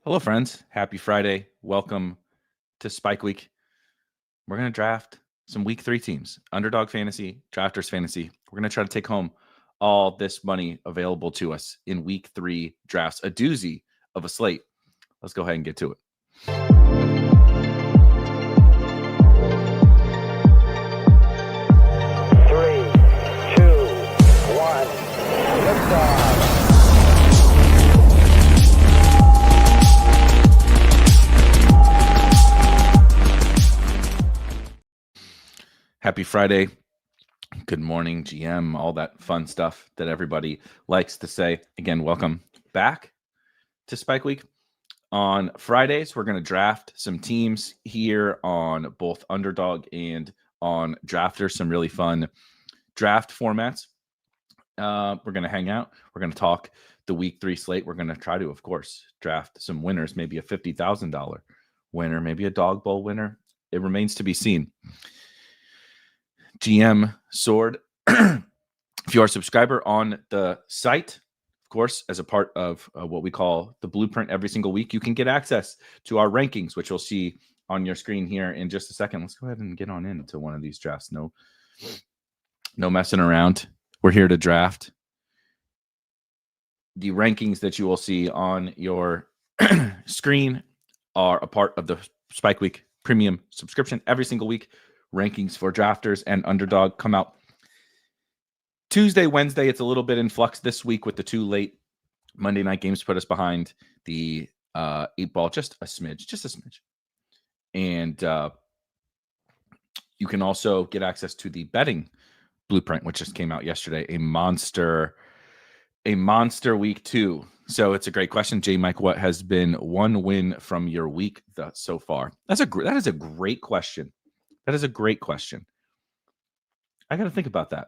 Hello, friends. Happy Friday. Welcome to Spike Week. We're going to draft some Week 3 teams, Underdog Fantasy, Drafters Fantasy. We're going to try to take home all this money available to us in Week 3 drafts, a doozy of a slate. Let's go ahead and get to it. Happy Friday. Good morning, GM, all that fun stuff that everybody likes to say. Again, welcome back to Spike Week. On Fridays, we're going to draft some teams here on both Underdog and on Drafters, some really fun draft formats. We're going to hang out. We're going to talk the Week 3 slate. We're going to try to, of course, draft some winners, maybe a $50,000 winner, maybe a dog bowl winner. It remains to be seen. GM Sword. If you are a subscriber on the site, of course, as a part of what we call the blueprint every single week, you can get access to our rankings, which you'll see on your screen here in just a second. Let's go ahead and get on into one of these drafts. No messing around. We're here to draft. The rankings that you will see on your screen are a part of the Spike Week premium subscription every single week. Rankings for drafters and Underdog come out Tuesday, Wednesday. It's a little bit in flux this week with the two late Monday night games put us behind the 8-ball, just a smidge. And you can also get access to the betting blueprint, which just came out yesterday, a monster week 2. So it's a great question. J. Mike, what has been one win from your week so far? That is a great question. That is a great question. I got to think about that.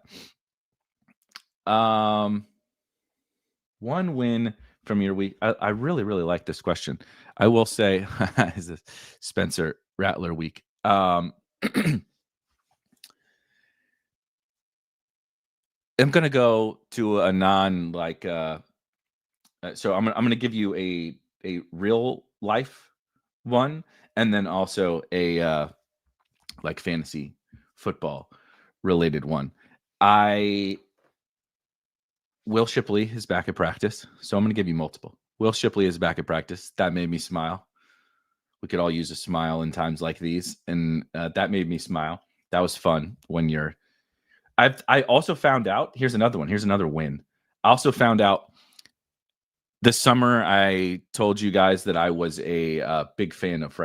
One win from your week. I really, really like this question. I will say, is this Spencer Rattler week? I'm going to go to a non so I'm going to give you a real life one, and then also a fantasy football related one. Will Shipley is back at practice, so I'm going to give you multiple. Will Shipley is back at practice. That made me smile. We could all use a smile in times like these, and that made me smile. That was fun when you're. I also found out. Here's another one. Here's another win. I also found out this summer. I told you guys that I was a big fan of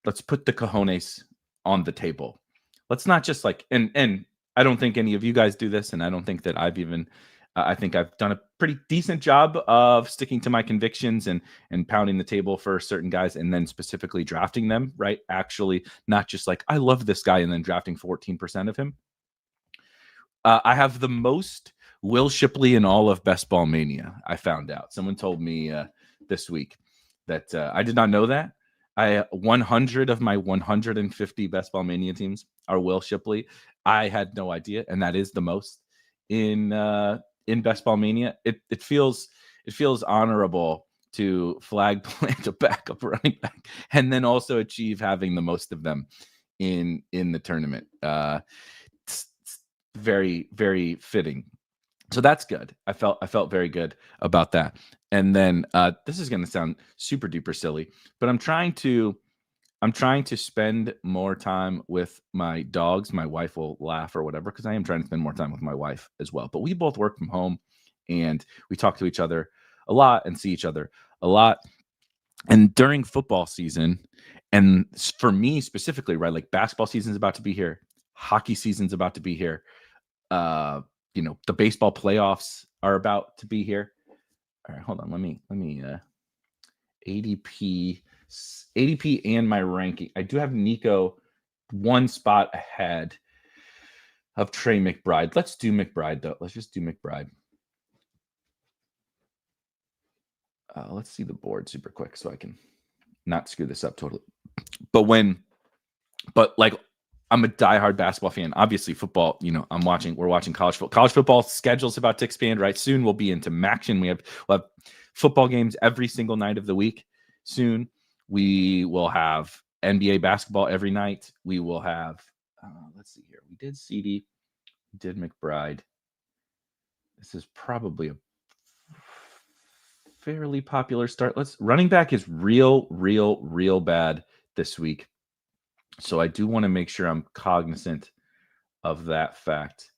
let's put the cojones on the table. Let's not just and I don't think any of you guys do this, and I don't think that I've even I think I've done a pretty decent job of sticking to my convictions and pounding the table for certain guys, and then specifically drafting them, right? Actually, not just I love this guy and then drafting 14% of him. I have the most Will Shipley in all of Best Ball Mania. I found out. Someone told me this week that I did not know that. 100 of my 150 Best Ball Mania teams are Will Shipley. I had no idea, and that is the most in Best Ball Mania. It feels honorable to flag plant a backup running back and then also achieve having the most of them in the tournament. It's very, very fitting. So that's good. I felt very good about that. And then this is going to sound super duper silly, but I'm trying to spend more time with my dogs. My wife will laugh or whatever, because I am trying to spend more time with my wife as well. But we both work from home, and we talk to each other a lot and see each other a lot. And during football season, and for me specifically, right, basketball season is about to be here, hockey season's about to be here. The baseball playoffs are about to be here. All right, hold on. Let me ADP and my ranking. I do have Nico one spot ahead of Trey McBride. Let's do McBride though. Let's just do McBride. Let's see the board super quick so I can not screw this up totally. But I'm a diehard basketball fan. Obviously, football, we're watching college football. College football schedule's about to expand, right? Soon we'll be into Maction. We'll have football games every single night of the week. soon. We will have NBA basketball every night. We will have, let's see here. We did CD, we did McBride. This is probably a fairly popular start. Running back is real bad this week. So I do want to make sure I'm cognizant of that fact.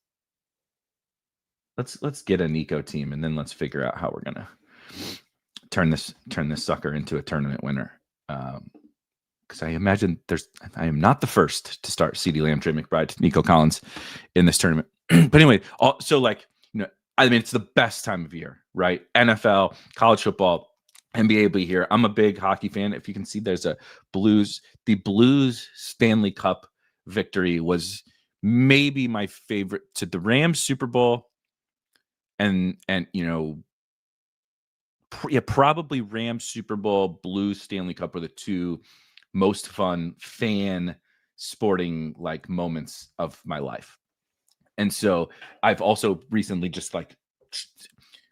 Let's get a Nico team, and then let's figure out how we're gonna turn this sucker into a tournament winner. Because I imagine I am not the first to start CeeDee Lamb, Trey McBride, Nico Collins in this tournament. But anyway, I mean, it's the best time of year, right? NFL, college football, NBA will be here. I'm a big hockey fan. If you can see, there's the Blues Stanley Cup victory was maybe my favorite. To the Rams Super Bowl, and probably Rams Super Bowl, Blues Stanley Cup were the two most fun fan sporting like moments of my life. And so I've also recently just like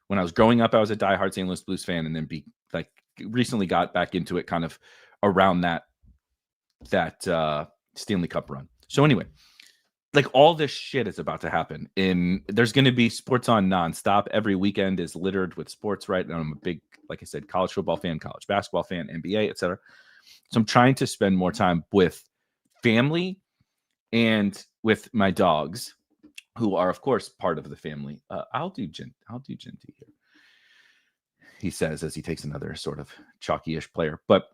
when I was growing up, I was a diehard St. Louis Blues fan, and then recently got back into it kind of around that Stanley Cup run. So anyway, like all this shit is about to happen. There's going to be sports on nonstop. Every weekend is littered with sports, right? And I'm a big, like I said, college football fan, college basketball fan, NBA, etc. So I'm trying to spend more time with family and with my dogs, who are, of course, part of the family. I'll do Jeanty here, he says as he takes another sort of chalky-ish player. But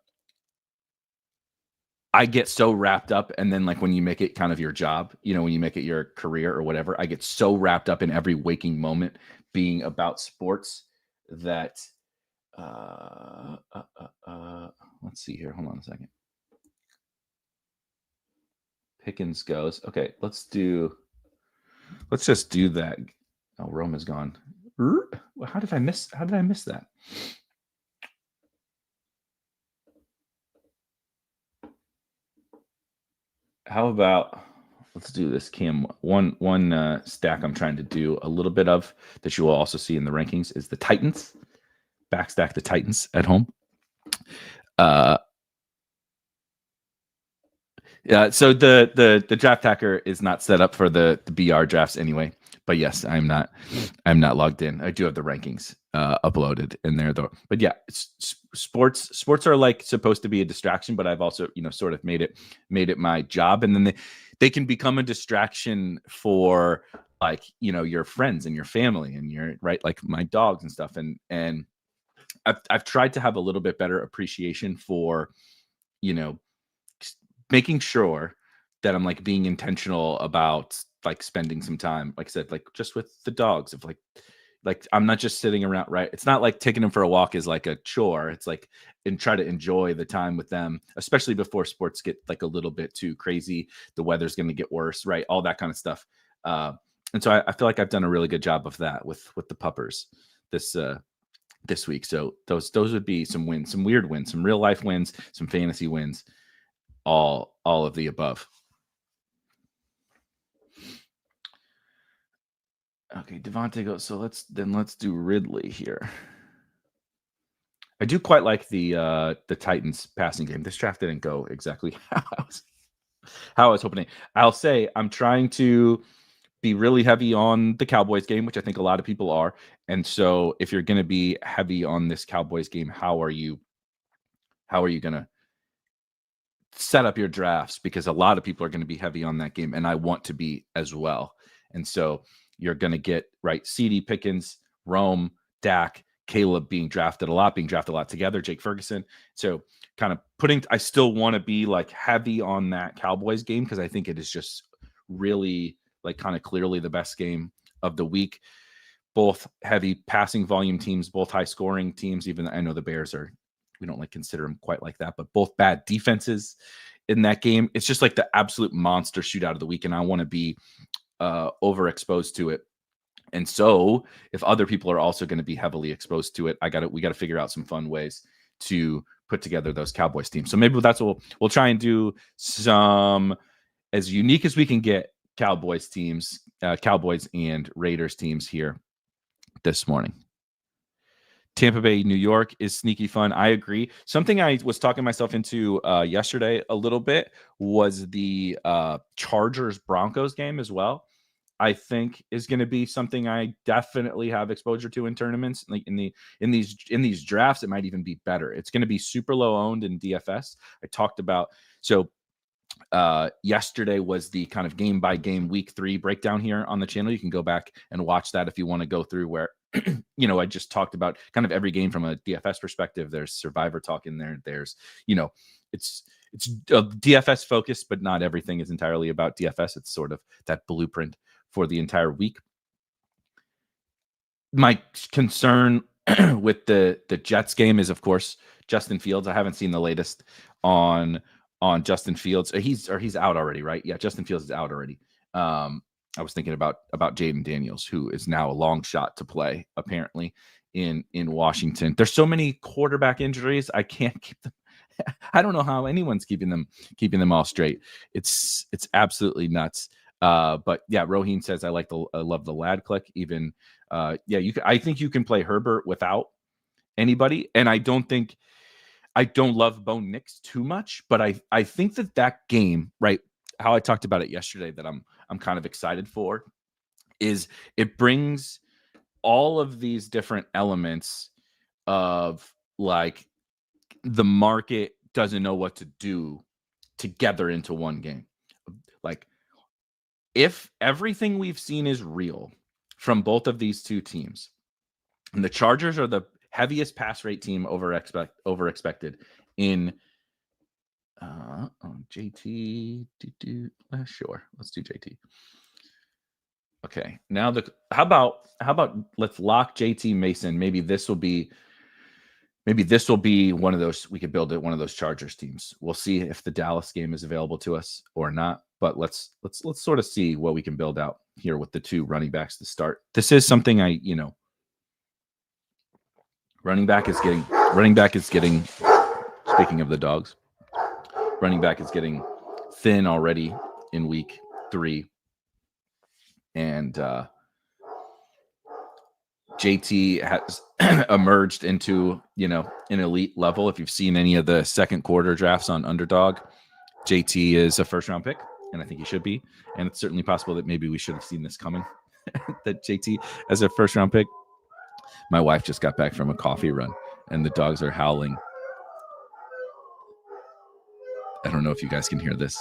I get so wrapped up, and then like when you make it kind of your job, when you make it your career or whatever, I get so wrapped up in every waking moment being about sports that let's see here. Hold on a second. Pickens goes. Okay, let's just do that. Oh, Rome is gone. How did I miss that? How about let's do this, Cam. One stack I'm trying to do a little bit of that you will also see in the rankings is the Titans. Backstack the Titans at home. So the draft hacker is not set up for the BR drafts anyway. But yes, I'm not logged in. I do have the rankings uploaded in there though. But yeah, sports are like supposed to be a distraction, but I've also sort of made it my job, and then they can become a distraction for like your friends and your family and your right, like my dogs and stuff. And I've tried to have a little bit better appreciation for making sure that I'm like being intentional about like spending some time, like I said, like just with the dogs, of like I'm not just sitting around, right? It's not like taking them for a walk is like a chore. It's like, and try to enjoy the time with them, especially before sports get like a little bit too crazy. The weather's going to get worse, right? All that kind of stuff. And so I feel like I've done a really good job of that with the puppers this week. So those would be some wins, some weird wins, some real life wins, some fantasy wins, all of the above. Okay, Devontae goes. So let's do Ridley here. I do quite like the Titans passing game. This draft didn't go exactly how I was hoping. I'll say I'm trying to be really heavy on the Cowboys game, which I think a lot of people are. And so if you're going to be heavy on this Cowboys game, how are you going to set up your drafts? Because a lot of people are going to be heavy on that game, and I want to be as well. And so you're going to get right CD, Pickens, Rome, Dak, Caleb being drafted a lot together, Jake Ferguson. So kind of I still want to be like heavy on that Cowboys game because I think it is just really like kind of clearly the best game of the week. Both heavy passing volume teams, both high scoring teams, even I know the Bears we don't like consider them quite like that, but both bad defenses in that game. It's just like the absolute monster shootout of the week, and I want to be overexposed to it. And so if other people are also going to be heavily exposed to it, we got to figure out some fun ways to put together those Cowboys teams. So maybe that's what we'll try and do, some as unique as we can get Cowboys teams, Cowboys and Raiders teams here this morning. Tampa Bay, New York is sneaky fun. I agree. Something I was talking myself into yesterday a little bit was the Chargers Broncos game as well. I think is going to be something I definitely have exposure to in tournaments. Like in these drafts, it might even be better. It's going to be super low owned in DFS. I talked about yesterday was the kind of game by game week 3 breakdown here on the channel. You can go back and watch that if you want to go through where I just talked about kind of every game from a DFS perspective. There's survivor talk in there. There's it's a DFS focus, but not everything is entirely about DFS. It's sort of that blueprint for the entire week. My concern with the Jets game is, of course, Justin Fields. I haven't seen the latest on Justin Fields. He's out already, right? Yeah, Justin Fields is out already. I was thinking about Jaden Daniels, who is now a long shot to play apparently in Washington. There's so many quarterback injuries. I can't keep them. I don't know how anyone's keeping them all straight. It's absolutely nuts. But yeah, Roheen says I love the lad click. Even I think you can play Herbert without anybody, and I don't love Bo Nix too much, but I think that game, right, how I talked about it yesterday, that I'm kind of excited for, is it brings all of these different elements of like the market doesn't know what to do together into one game. Like if everything we've seen is real from both of these two teams, and the Chargers are the heaviest pass rate team over expected in JT. Sure, let's do JT. Okay, now how about let's lock JT Mason. Maybe this will be one of those. We could build it one of those Chargers teams. We'll see if the Dallas game is available to us or not. But let's sort of see what we can build out here with the two running backs to start. This is something running back is getting. Speaking of the dogs, running back is getting thin already in week 3, and JT has emerged into an elite level. If you've seen any of the second quarter drafts on Underdog, JT is a first round pick, and I think he should be. And it's certainly possible that maybe we should have seen this coming, that JT as a first round pick. My wife just got back from a coffee run, and the dogs are howling. I don't know if you guys can hear this.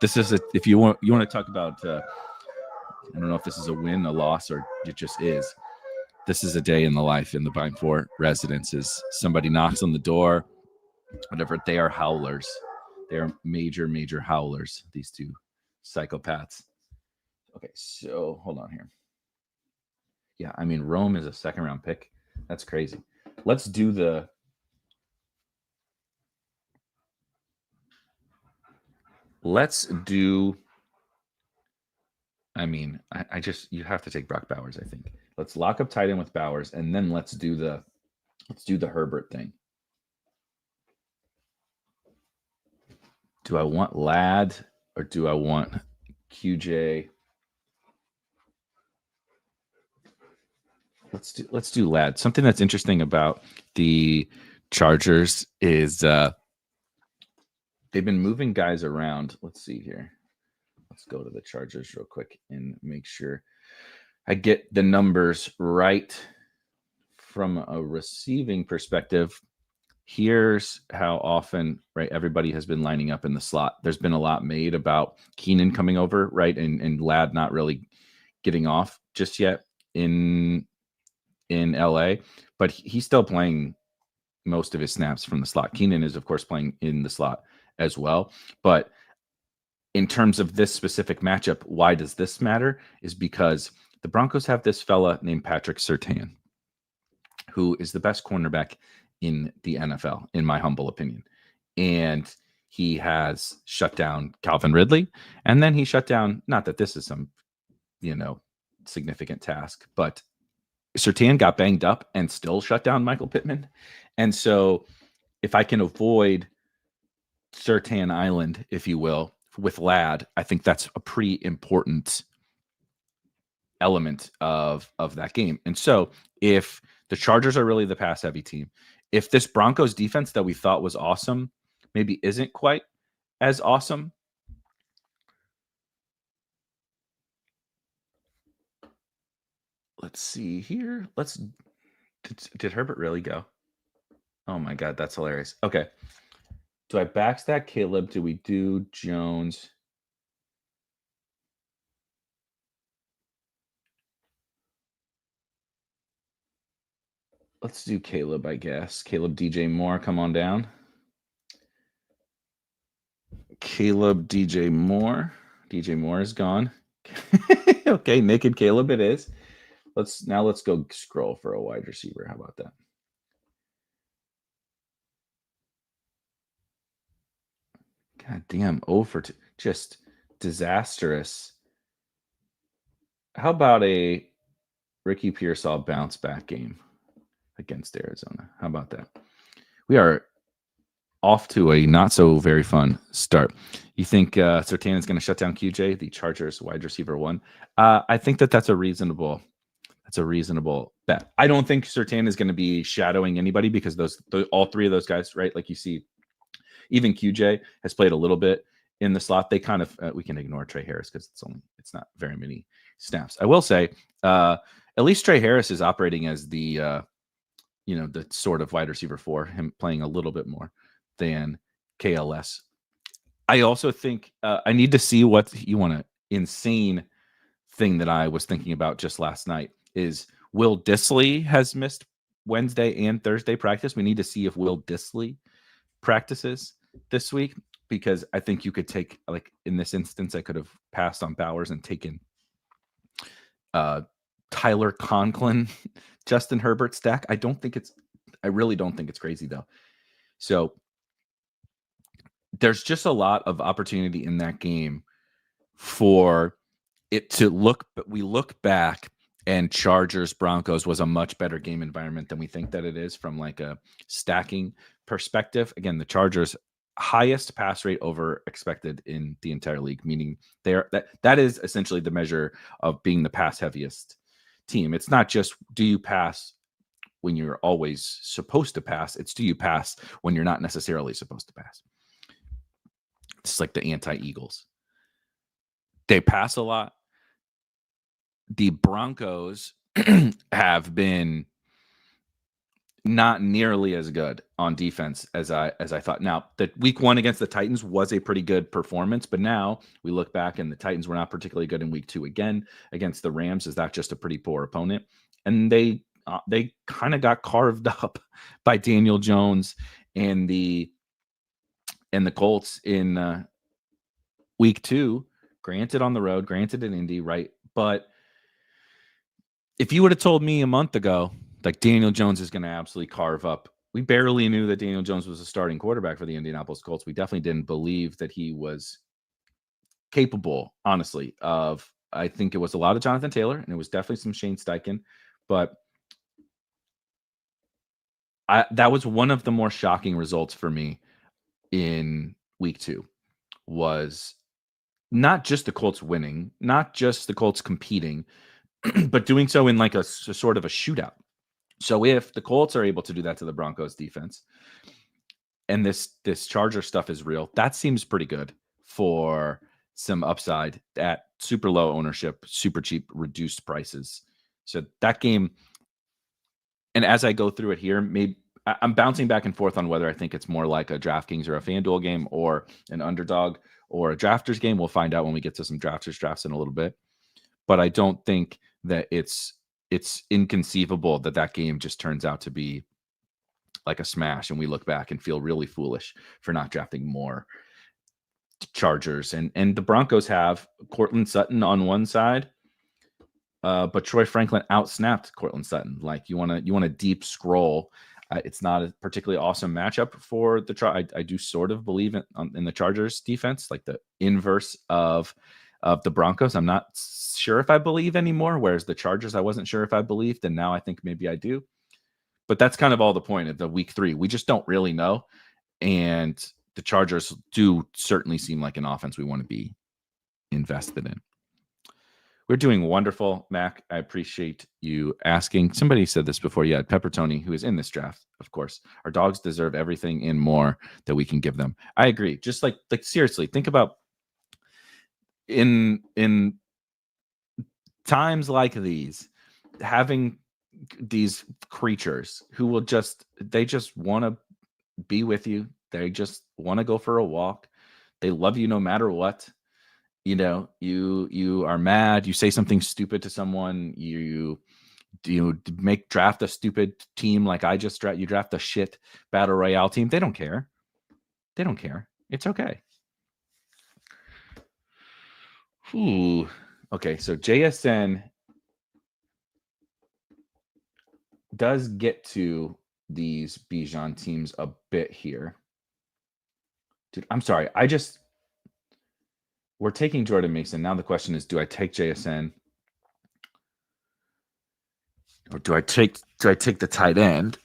This is if you want to talk about. I don't know if this is a win, a loss, or it just is. This is a day in the life in the Beimfohr residences. Somebody knocks on the door, whatever. They are howlers. They are major, major howlers. These two psychopaths. Okay, so hold on here. Yeah, I mean, Rome is a second round pick. That's crazy. Let's do the. I mean, you have to take Brock Bowers, I think. Let's lock up tight end with Bowers, and then let's do the Herbert thing. Do I want Lad or do I want QJ? Let's do Lad. Something that's interesting about the Chargers is they've been moving guys around. Let's see here. Let's go to the Chargers real quick and make sure I get the numbers right from a receiving perspective. Here's how often, right, everybody has been lining up in the slot. There's been a lot made about Keenan coming over, right, and Lad not really getting off just yet in LA, but he's still playing most of his snaps from the slot. Keenan is, of course, playing in the slot as well, but in terms of this specific matchup, why does this matter? Is because the Broncos have this fella named Patrick Surtain, who is the best cornerback in the NFL, in my humble opinion. And he has shut down Calvin Ridley, and then he shut down, not that this is some, significant task, but Surtain got banged up and still shut down Michael Pittman. And so if I can avoid Surtain Island, if you will, with Lad, I think that's a pretty important element of that game. And so if The Chargers are really the pass-heavy team. If this Broncos defense that we thought was awesome maybe isn't quite as awesome, let's see here. Did Herbert really go? Oh my God, that's hilarious. Okay. Do I backstack Caleb? Do we do Jones? Let's do Caleb, I guess. Caleb DJ Moore, come on down. Caleb DJ Moore. DJ Moore is gone. Okay, naked Caleb it is. Let's go scroll for a wide receiver. How about that? God damn, 0 for 2. Just disastrous. How about a Ricky Pearsall bounce back game against Arizona? How about that? We are off to a not so very fun start. You think Surtain is going to shut down QJ, the Chargers wide receiver 1? I think that's a reasonable bet. I don't think Surtain is going to be shadowing anybody because all three of those guys, right? Like you see, even QJ has played a little bit in the slot. They kind of we can ignore Trey Harris because it's not very many snaps. I will say at least Trey Harris is operating as the the sort of wide receiver 4, him playing a little bit more than KLS. I also think I need to see what you want to insane thing that I was thinking about just last night is Will Dissly has missed Wednesday and Thursday practice. We need to see if Will Dissly practices this week because I think you could take, like in this instance, I could have passed on Bowers and taken Tyler Conklin, Justin Herbert stack. I really don't think it's crazy though. So there's just a lot of opportunity in that game for it to look, but we look back and Chargers Broncos was a much better game environment than we think that it is from like a stacking perspective. Again, the Chargers highest pass rate over expected in the entire league, meaning that is essentially the measure of being the pass heaviest team. It's not just do you pass when you're always supposed to pass, it's do you pass when you're not necessarily supposed to pass. It's like the anti-Eagles. They pass a lot. The Broncos have been not nearly as good on defense as I thought. Now, the week 1 against the Titans was a pretty good performance, but now we look back and the Titans were not particularly good in week 2 again against the Rams. Is that just a pretty poor opponent? And they kind of got carved up by Daniel Jones and the Colts in week 2. Granted on the road, granted in Indy, right? But if you would have told me a month ago, like Daniel Jones is going to absolutely carve up. We barely knew that Daniel Jones was a starting quarterback for the Indianapolis Colts. We definitely didn't believe that he was capable, honestly, of, I think it was a lot of Jonathan Taylor and it was definitely some Shane Steichen, but that was one of the more shocking results for me in week 2 was not just the Colts winning, not just the Colts competing, but doing so in like a sort of a shootout. So if the Colts are able to do that to the Broncos defense and this Charger stuff is real, that seems pretty good for some upside at super low ownership, super cheap, reduced prices. So that game, and as I go through it here, maybe I'm bouncing back and forth on whether I think it's more like a DraftKings or a FanDuel game or an Underdog or a Drafters game. We'll find out when we get to some Drafters drafts in a little bit. But I don't think that it's inconceivable that game just turns out to be like a smash and we look back and feel really foolish for not drafting more Chargers. And the Broncos have Cortland Sutton on one side, but Troy Franklin outsnapped Cortland Sutton. Like you want a deep scroll. It's not a particularly awesome matchup for the I do sort of believe in the Chargers defense, like the inverse of the Broncos. I'm not sure if I believe anymore, whereas the Chargers, I wasn't sure if I believed, and now I think maybe I do. But that's kind of all the point of the week 3. We just don't really know. And the Chargers do certainly seem like an offense we want to be invested in. We're doing wonderful, Mac. I appreciate you asking. Somebody said this before. Yeah, Pepper Tony, who is in this draft, of course. Our dogs deserve everything and more that we can give them. I agree. Just like seriously, think about in times like these, having these creatures who will just want to be with you. They just want to go for a walk. They love you no matter what. You are mad, you say something stupid to someone, you draft a stupid team like I just draft. You draft a shit battle royale team. They don't care. It's okay. Ooh. Okay, so JSN does get to these Bijan teams a bit here. Dude, I'm sorry. We're taking Jordan Mason. Now the question is, do I take JSN? Or do I take the tight end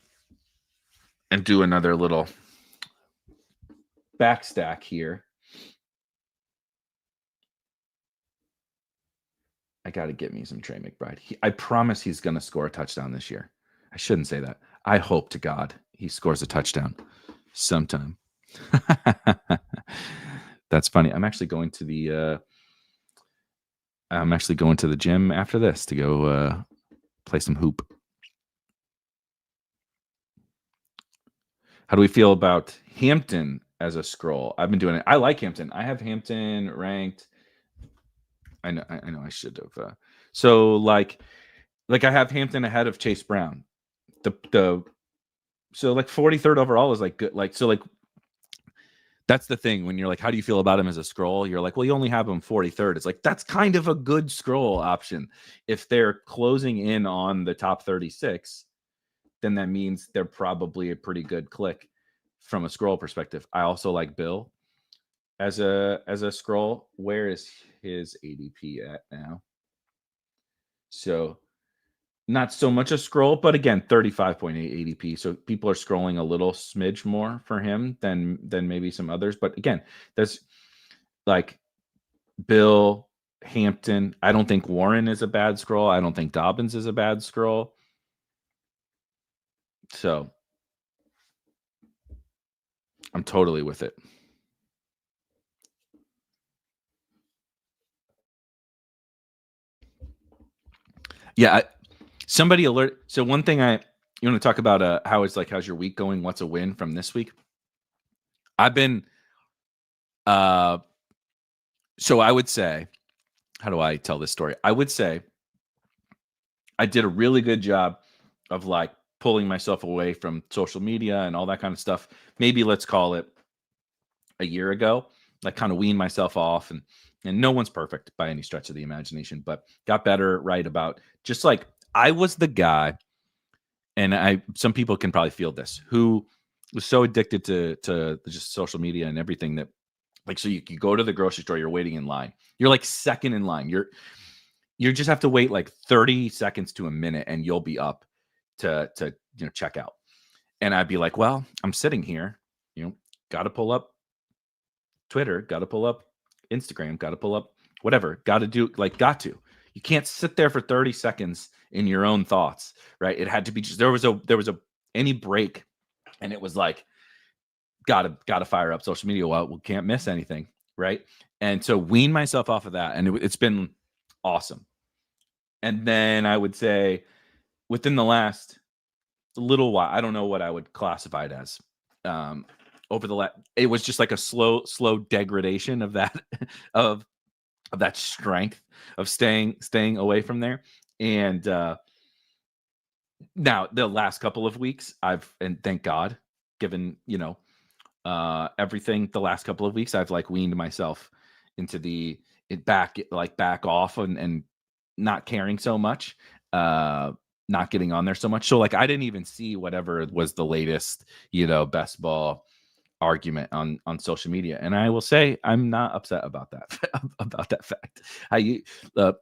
and do another little backstack here? I got to get me some Trey McBride. I promise he's going to score a touchdown this year. I shouldn't say that. I hope to God he scores a touchdown sometime. That's funny. I'm actually going to the gym after this to go play some hoop. How do we feel about Hampton as a scroll? I've been doing it. I like Hampton. I have Hampton ranked. I know I should have. So like I have Hampton ahead of Chase Brown. So like 43rd overall is like good. Like, so like, that's the thing when you're like, how do you feel about him as a scroll? You're like, well, you only have him 43rd. It's like, that's kind of a good scroll option. If they're closing in on the top 36, then that means they're probably a pretty good click from a scroll perspective. I also like Bill as a scroll. Where is his ADP at now? So not so much a scroll, but again, 35.8 ADP. So people are scrolling a little smidge more for him than maybe some others. But again, that's like Bill, Hampton. I don't think Warren is a bad scroll. I don't think Dobbins is a bad scroll. So I'm totally with it. Yeah. Somebody alert. So one thing you want to talk about how it's like, how's your week going? What's a win from this week? I've been, so I would say, how do I tell this story? I would say I did a really good job of like pulling myself away from social media and all that kind of stuff. Maybe let's call it a year ago, like kind of wean myself off, and no one's perfect by any stretch of the imagination, but got better right about just like I was the guy. And some people can probably feel this, who was so addicted to just social media and everything that, like, so you go to the grocery store, you're waiting in line. You're like second in line. You just have to wait like 30 seconds to a minute and you'll be up to check out. And I'd be like, well, I'm sitting here, got to pull up Twitter, got to pull up Instagram, got to pull up whatever, got to. You can't sit there for 30 seconds in your own thoughts, right? It had to be just there was a any break, and it was like gotta fire up social media. Well, we can't miss anything, right? And so wean myself off of that, and it's been awesome. And then I would say within the last little while, I don't know what I would classify it as. It was just like a slow degradation of that of that strength of staying away from there. And now the last couple of weeks, and thank God, given everything, the last couple of weeks, I've like weaned myself into back off and not caring so much, not getting on there so much. So like I didn't even see whatever was the latest, best ball argument on social media, and I will say I'm not upset about that fact.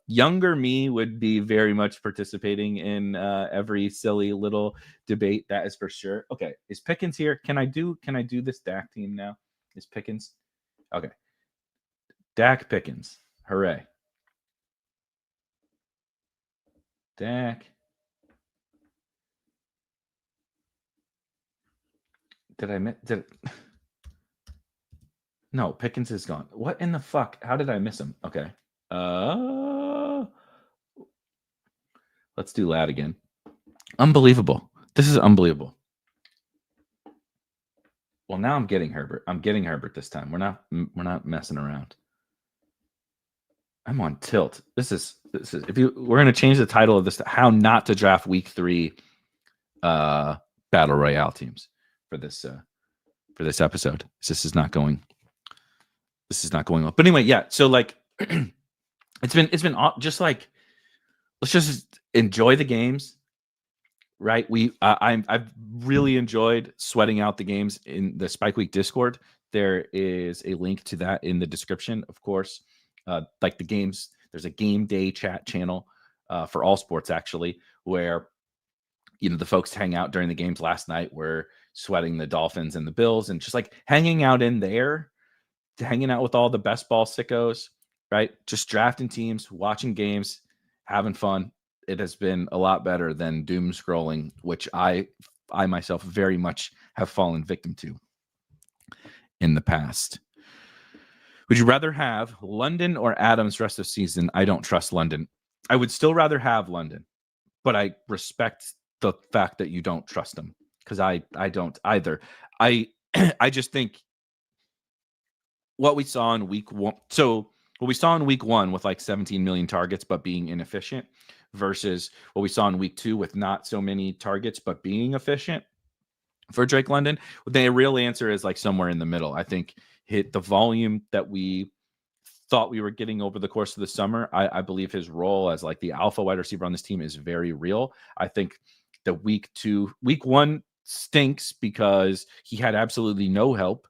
Younger me would be very much participating in every silly little debate, that is for sure. Okay, is Pickens here? Can I do this Dak team now? Is Pickens okay? Dak Pickens, hooray. Dak. Did I miss? No, Pickens is gone. What in the fuck? How did I miss him? Okay. Let's do Lad again. Unbelievable. This is unbelievable. Well, now I'm getting Herbert. I'm getting Herbert this time. We're not messing around. I'm on tilt. This is we're gonna change the title of this to how not to draft week 3 battle royale teams for this episode. This is not going well. But anyway, yeah. So like it's been just like, let's just enjoy the games. Right. I've really enjoyed sweating out the games in the Spike Week Discord. There is a link to that in the description, of course. Like the games, there's a game day chat channel for all sports, actually, where the folks hang out during the games. Last night we're sweating the Dolphins and the Bills, and just like hanging out in there, hanging out with all the best ball sickos, right? Just drafting teams, watching games, having fun. It has been a lot better than doom scrolling, which I myself very much have fallen victim to in the past. Would you rather have London or Adams rest of season? I don't trust London. I would still rather have London, but I respect the fact that you don't trust him, because I don't either. I just think what we saw in week 1. So what we saw in week 1 with like 17 million targets but being inefficient, versus what we saw in week 2 with not so many targets but being efficient for Drake London, the real answer is like somewhere in the middle. I think hit the volume that we thought we were getting over the course of the summer. I believe his role as like the alpha wide receiver on this team is very real. I think the week 1 stinks because he had absolutely no help,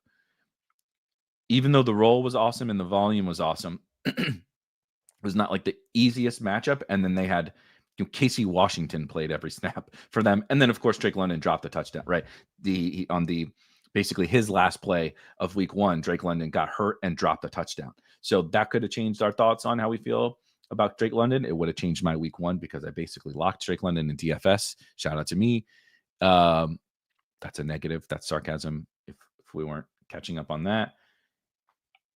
even though the role was awesome and the volume was awesome. It was not like the easiest matchup. And then they had Casey Washington played every snap for them. And then, of course, Drake London dropped the touchdown, right? Basically his last play of week 1, Drake London got hurt and dropped a touchdown. So that could have changed our thoughts on how we feel about Drake London. It would have changed my week 1 because I basically locked Drake London in DFS. Shout out to me. That's a negative. That's sarcasm if we weren't catching up on that.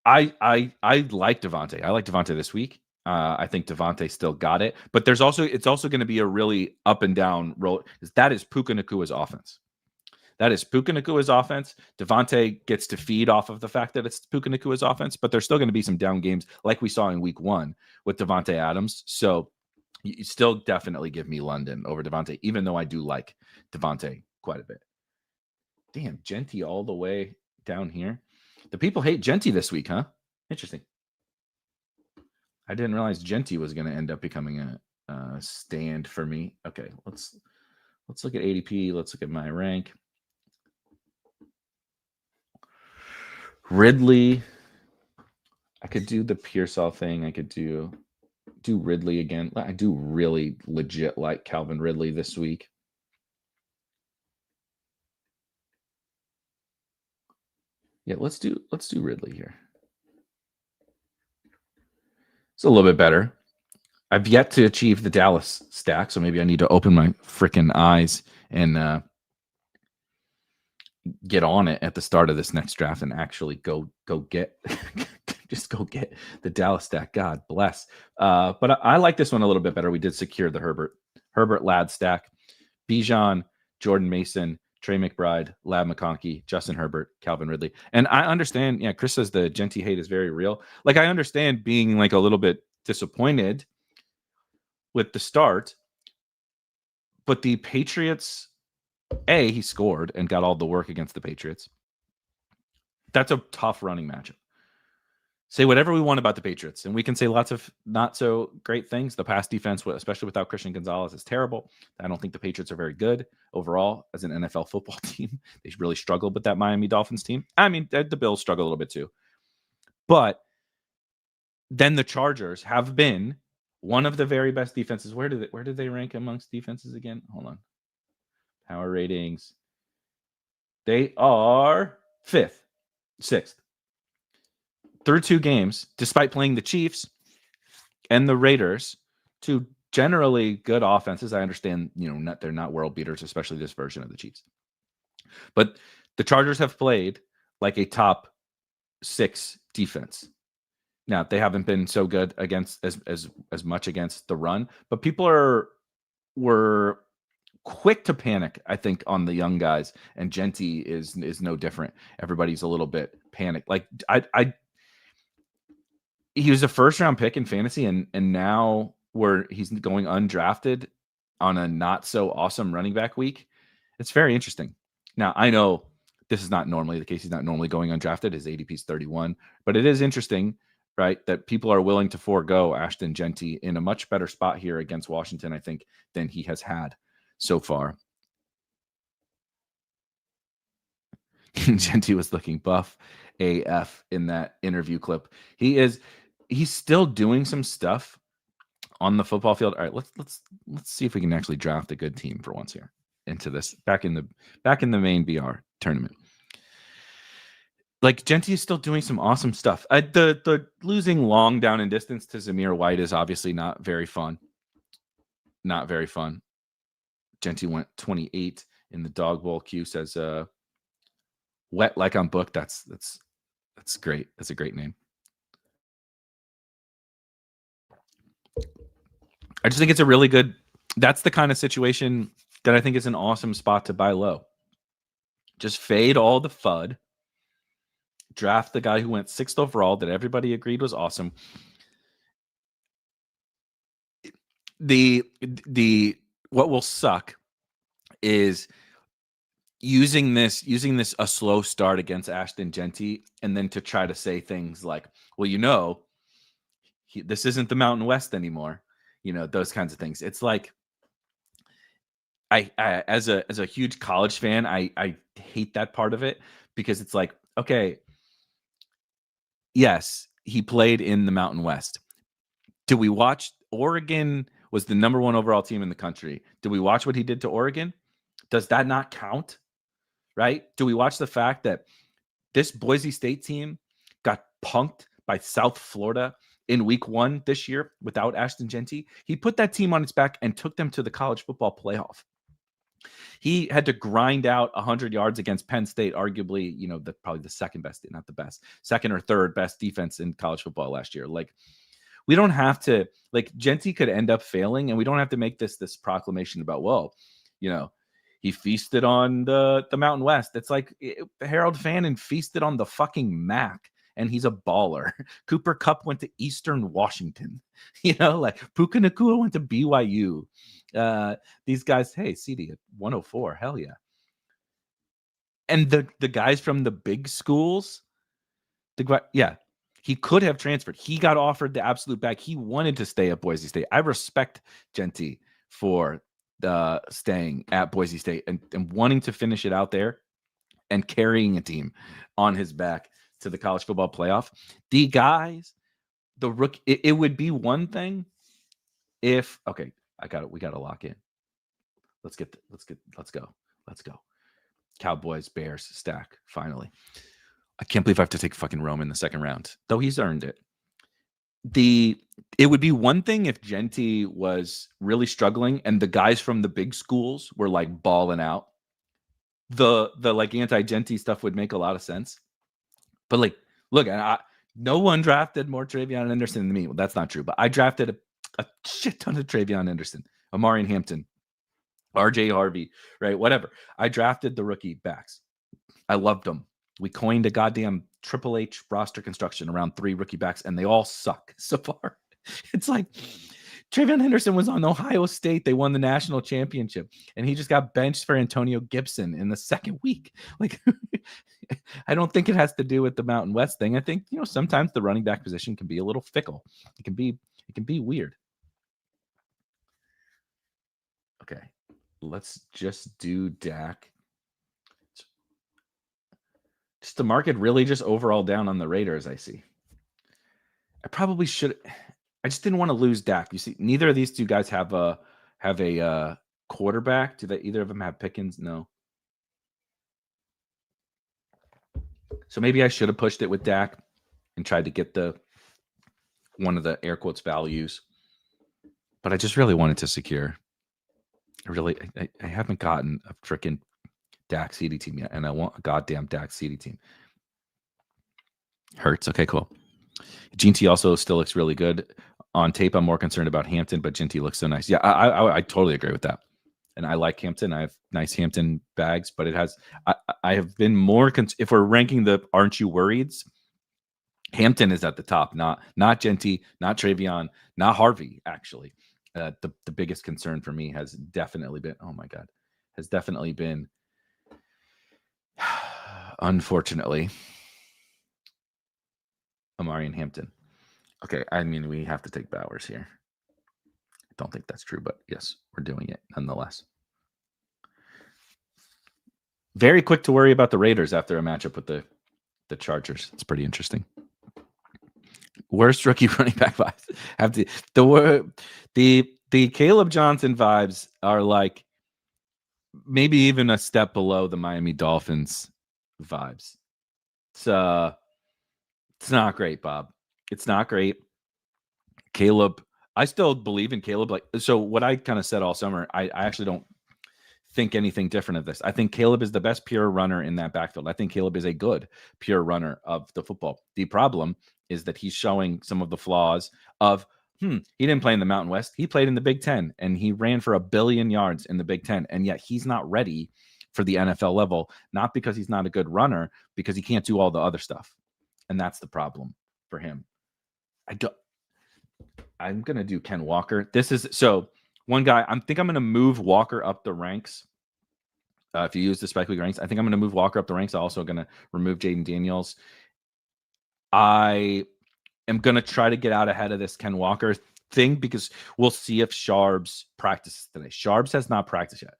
I like Devontae. I like Devontae this week. I think Devontae still got it, but it's also going to be a really up and down roll, because that is Puka Nakua's offense. That is Puka Nakua's offense. Devontae gets to feed off of the fact that it's Puka Nakua's offense, but there's still going to be some down games like we saw in week 1 with Devontae Adams. So you still definitely give me London over Devontae, even though I do like Devontae quite a bit. Damn, Jeanty all the way down here. The people hate Jeanty this week, huh? Interesting. I didn't realize Jeanty was going to end up becoming a stand for me. Okay, let's look at ADP. Let's look at my rank. Ridley. I could do the Pearsall thing. I could do Ridley again. I do really legit like Calvin Ridley this week. Yeah, let's do Ridley here. It's a little bit better. I've yet to achieve the Dallas stack, so maybe I need to open my freaking eyes and get on it at the start of this next draft and actually go get just go get the Dallas stack. God bless. But I like this one a little bit better. We did secure the Herbert Ladd stack. Bijan, Jordan Mason, Trey McBride, Lab McConkey, Justin Herbert, Calvin Ridley. And I understand, yeah, Chris says the Jeanty hate is very real. Like, I understand being like a little bit disappointed with the start, but the Patriots, he scored and got all the work against the Patriots. That's a tough running matchup. Say whatever we want about the Patriots, and we can say lots of not so great things. The pass defense, especially without Christian Gonzalez, is terrible. I don't think the Patriots are very good overall as an NFL football team. They really struggled with that Miami Dolphins team. I mean, the Bills struggle a little bit too. But then the Chargers have been one of the very best defenses. Where did they rank amongst defenses again? Hold on. Power ratings. They are 5th, 6th. Through 2 games, despite playing the Chiefs and the Raiders, 2 generally good offenses. I understand, they're not world beaters, especially this version of the Chiefs. But the Chargers have played like a top 6 defense. Now, they haven't been so good against as much against the run, but people were quick to panic, I think, on the young guys, and Jeanty is no different. Everybody's a little bit panicked. Like he was a first round pick in fantasy, and now he's going undrafted on a not so awesome running back week. It's very interesting. Now, I know this is not normally the case. He's not normally going undrafted. His ADP is 31, but it is interesting, right, that people are willing to forego Ashton Jeanty in a much better spot here against Washington, I think, than he has had so far. Jeanty was looking buff AF in that interview clip. He's still doing some stuff on the football field. All right, let's see if we can actually draft a good team for once here into this back in the main BR tournament. Like, Jeanty is still doing some awesome stuff. The losing long down and distance to Zamir White is obviously not very fun. Not very fun. Jeanty went 28 in the dog bowl. Q says wet like on book. That's great. That's a great name. I just think it's a really good, that's the kind of situation that I think is an awesome spot to buy low. Just fade all the FUD. Draft the guy who went 6th overall that everybody agreed was awesome. The what will suck is using this a slow start against Ashton Jeanty, and then to try to say things like, well, this isn't the Mountain West anymore. Those kinds of things. It's like, I as a huge college fan, I hate that part of it, because it's like, okay, yes, he played in the Mountain West. Did we watch? Oregon was the number 1 overall team in the country. Did we watch what he did to Oregon? Does that not count? Right? Do we watch the fact that this Boise State team got punked by South Florida in week 1 this year without Ashton Jeanty? He put that team on its back and took them to the college football playoff. He had to grind out 100 yards against Penn State, arguably, probably the second best, not the best, second or third best defense in college football last year. Like, we don't have to, like, Jeanty could end up failing, and we don't have to make this proclamation about, he feasted on the Mountain West. It's like Harold Fannin feasted on the fucking MAC, and he's a baller. Cooper Kupp went to Eastern Washington. Like, Puka Nacua went to BYU. These guys, hey, CD at 104, hell yeah. And the guys from the big schools, he could have transferred. He got offered the absolute bag. He wanted to stay at Boise State. I respect Jeanty for staying at Boise State and wanting to finish it out there and carrying a team on his back to the college football playoff. The guys, the rookie, it would be one thing if, okay, we got to lock in. Let's go. Cowboys-Bears stack, finally. I can't believe I have to take fucking Rome in the second round, though he's earned it. It would be one thing if Jeanty was really struggling and the guys from the big schools were like balling out. The like anti-Jeanty stuff would make a lot of sense. But like, look, no one drafted more TreVeyon Henderson than me. Well, that's not true, but I drafted a shit ton of TreVeyon Henderson, Amari Hampton, RJ Harvey, right? Whatever. I drafted the rookie backs. I loved them. We coined a goddamn Triple H roster construction around 3 rookie backs, and they all suck so far. It's like TreVeyon Henderson was on Ohio State. They won the national championship, and he just got benched for Antonio Gibson in the second week. Like, I don't think it has to do with the Mountain West thing. I think, sometimes the running back position can be a little fickle. It can be weird. Okay, let's just do Dak. Just the market really just overall down on the Raiders, I see. I probably should. I just didn't want to lose Dak. You see, neither of these two guys have a quarterback. Do they? Either of them have Pickens? No. So maybe I should have pushed it with Dak and tried to get one of the air quotes values. But I just really wanted to secure. I haven't gotten a freaking Dak CD team yet, and I want a goddamn Dak CD team. Hurts. Okay, cool. Jeanty also still looks really good. On tape, I'm more concerned about Hampton, but Jeanty looks so nice. Yeah, I totally agree with that. And I like Hampton. I have nice Hampton bags, but it has. I have been more. If we're ranking the aren't you worrieds, Hampton is at the top. Not Jeanty, not Travion, not Harvey. Actually, the biggest concern for me has definitely been. Oh my God, has definitely been. Unfortunately, Amari and Hampton. Okay, I mean, we have to take Bowers here. I don't think that's true, but yes, we're doing it nonetheless. Very quick to worry about the Raiders after a matchup with the Chargers. It's pretty interesting. Worst rookie running back vibes. Have the Caleb Johnson vibes are like maybe even a step below the Miami Dolphins vibes. It's not great, Bob. It's not great. Caleb, I still believe in Caleb. Like, so what I kind of said all summer, I actually don't think anything different of this. I think Caleb is the best pure runner in that backfield. I think Caleb is a good pure runner of the football. The problem is that he's showing some of the flaws of, he didn't play in the Mountain West. He played in the Big Ten, and he ran for 1 billion yards in the Big Ten, and yet he's not ready for the NFL level, not because he's not a good runner, because he can't do all the other stuff. And that's the problem for him. I'm going to do Ken Walker. One guy, I think I'm going to move Walker up the ranks. If you use the Spike League ranks, I think I'm going to move Walker up the ranks. I'm also going to remove Jaden Daniels. I am going to try to get out ahead of this Ken Walker thing because we'll see if Sharbs practices today. Sharbs has not practiced yet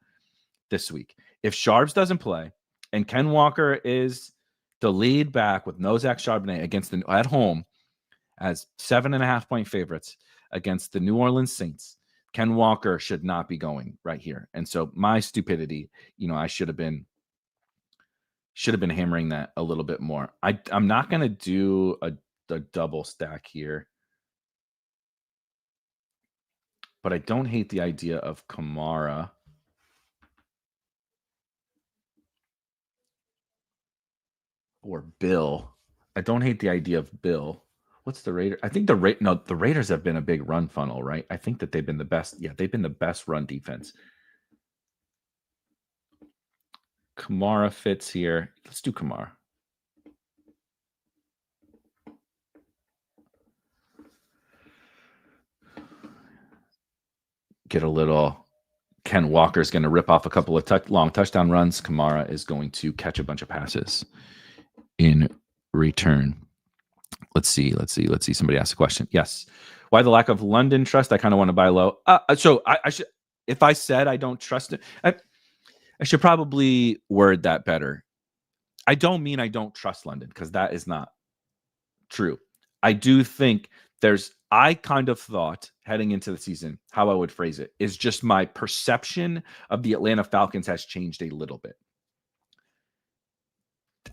this week. If Sharbs doesn't play and Ken Walker is the lead back with no Zach Charbonnet at home as 7.5-point favorites against the New Orleans Saints, Ken Walker should not be going right here. And so my stupidity, I should have been hammering that a little bit more. I'm not going to do a double stack here, but I don't hate the idea of Kamara. Or Bill. I don't hate the idea of Bill. What's the Raiders? I think the Raiders have been a big run funnel, right? I think that they've been the best. Yeah, they've been the best run defense. Kamara fits here. Let's do Kamara. Get a little. Ken Walker's going to rip off a couple of long touchdown runs. Kamara is going to catch a bunch of passes in return. Let's see. Somebody asked a question. Yes. Why the lack of London trust? I kind of want to buy low. So I should, if I said I don't trust it, I should probably word that better. I don't mean I don't trust London because that is not true. I do think I kind of thought heading into the season, how I would phrase it is just my perception of the Atlanta Falcons has changed a little bit.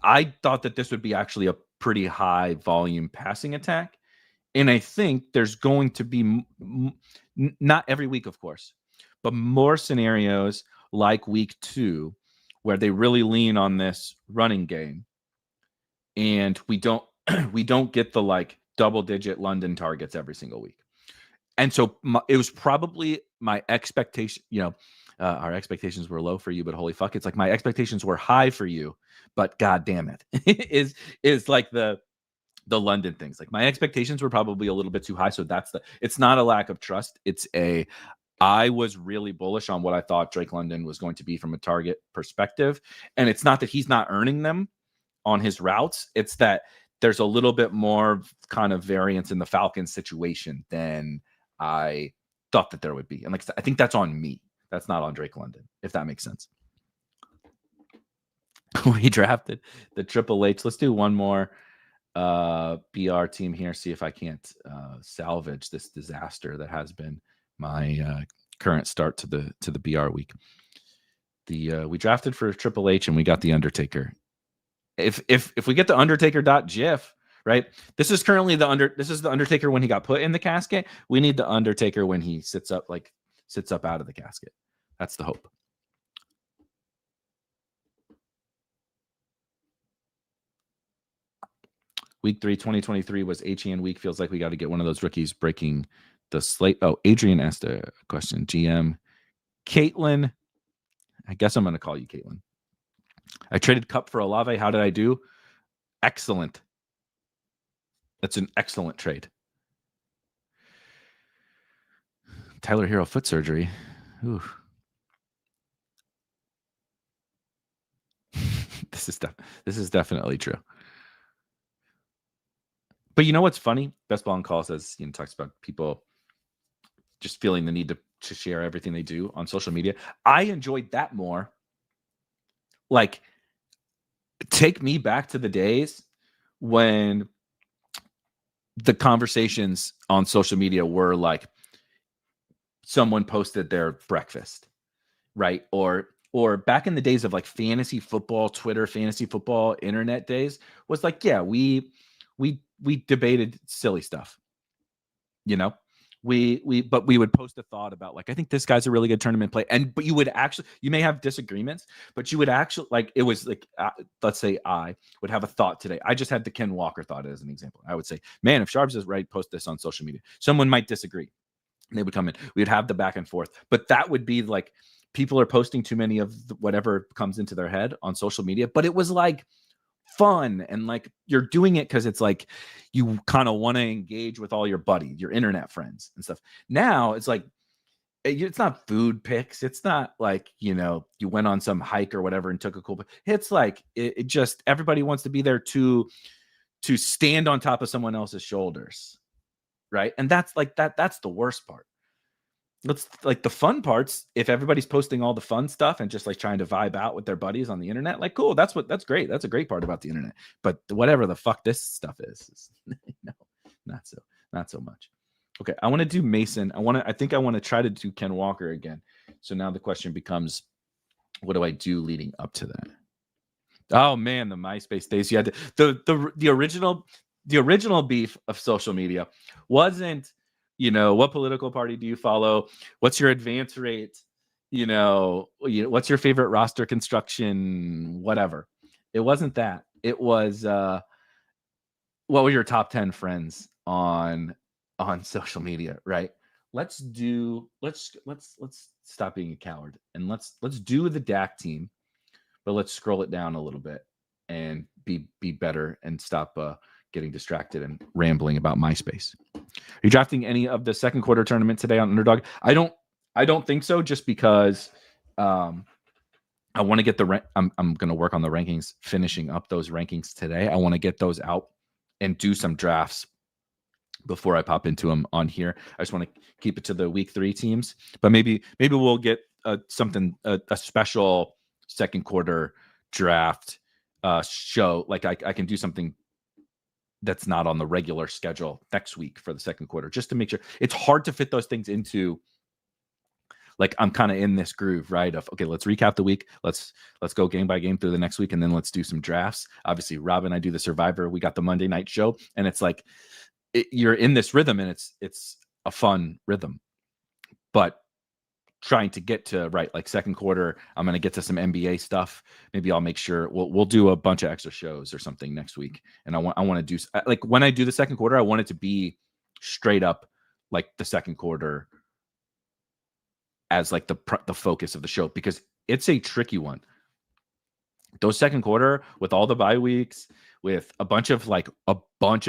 I thought that this would be actually a pretty high volume passing attack. And I think there's going to be, not every week, of course, but more scenarios like week 2 where they really lean on this running game. And we don't get the like double-digit London targets every single week. And so it was probably my expectation, our expectations were low for you, but holy fuck, it's like my expectations were high for you, but god damn it, is like the London things. Like my expectations were probably a little bit too high. So it's not a lack of trust. I was really bullish on what I thought Drake London was going to be from a target perspective. And it's not that he's not earning them on his routes. It's that there's a little bit more kind of variance in the Falcons situation than I thought that there would be. And like I think that's on me. That's not on Drake London, if that makes sense. We drafted the Triple H. Let's do one more BR team here. See if I can't salvage this disaster that has been my current start to the BR week. We drafted for Triple H and we got the Undertaker. If we get the Undertaker.gif, right? This is currently this is the Undertaker when he got put in the casket. We need the Undertaker when he sits up out of the casket. That's the hope. Week 3, 2023 was HEN week. Feels like we got to get one of those rookies breaking the slate. Oh, Adrian asked a question. GM Caitlin. I guess I'm going to call you Caitlin. I traded Cup for Olave. How did I do? Excellent. That's an excellent trade. Tyler Hero foot surgery. Ooh. This is definitely true. But you know what's funny? Best Ball and Call says, talks about people just feeling the need to share everything they do on social media. I enjoyed that more. Like, take me back to the days when the conversations on social media were like someone posted their breakfast, right? Or back in the days of like fantasy football, Twitter, fantasy football, internet days was like, yeah, we debated silly stuff, but we would post a thought about like, I think this guy's a really good tournament play. But you may have disagreements, but you would actually like, it was like, let's say I would have a thought today. I just had the Ken Walker thought as an example. I would say, man, if Sharps is right, post this on social media. Someone might disagree. And they would come in. We'd have the back and forth, but that would be like, people are posting too many of whatever comes into their head on social media, but it was like fun. And like, you're doing it because it's like, you kind of want to engage with all your buddies, your internet friends and stuff. Now it's like, it's not food pics. It's not like, you went on some hike or whatever and took a cool, it's like, it just, everybody wants to be there to stand on top of someone else's shoulders. Right. And that's like, that's the worst part. Let's like the fun parts. If everybody's posting all the fun stuff and just like trying to vibe out with their buddies on the internet, like, cool. That's great. That's a great part about the internet. But whatever the fuck this stuff is no, not so much. Okay. I want to do Mason. I think I want to try to do Ken Walker again. So now the question becomes, what do I do leading up to that? Oh man, the MySpace days. You had the original beef of social media wasn't, what political party do you follow? What's your advance rate? What's your favorite roster construction? Whatever. It wasn't that. It was what were your top 10 friends on social media, right? Let's stop being a coward and let's do the DAC team, but let's scroll it down a little bit and be better and stop getting distracted and rambling about MySpace. Are you drafting any of the second quarter tournament today on Underdog? I don't think so, just because I want to get I'm going to work on the rankings, finishing up those rankings today. I want to get those out and do some drafts before I pop into them on here. I just want to keep it to the week 3 teams, but maybe we'll get a special second quarter draft show. Like I can do something that's not on the regular schedule next week for the second quarter, just to make sure. It's hard to fit those things into, like, I'm kind of in this groove, right? Of, okay, let's recap the week. Let's go game by game through the next week. And then let's do some drafts. Obviously, Rob and I do the Survivor. We got the Monday night show, and it's like, you're in this rhythm, and it's a fun rhythm, but trying to get to, right, like second quarter, I'm going to get to some NBA stuff. Maybe I'll make sure we'll do a bunch of extra shows or something next week. And I want to do, like, when I do the second quarter, I want it to be straight up like the second quarter as like the focus of the show, because it's a tricky one. Those second quarter with all the bye weeks, with a bunch of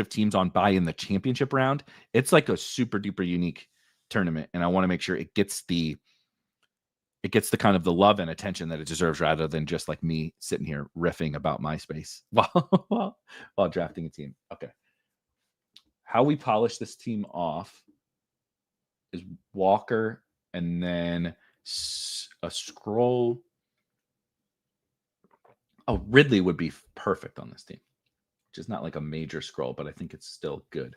teams on bye in the championship round, it's like a super duper unique tournament. And I want to make sure it gets the kind of the love and attention that it deserves, rather than just like me sitting here riffing about MySpace while drafting a team. Okay. How we polish this team off is Walker and then a scroll. Oh, Ridley would be perfect on this team, which is not like a major scroll, but I think it's still good.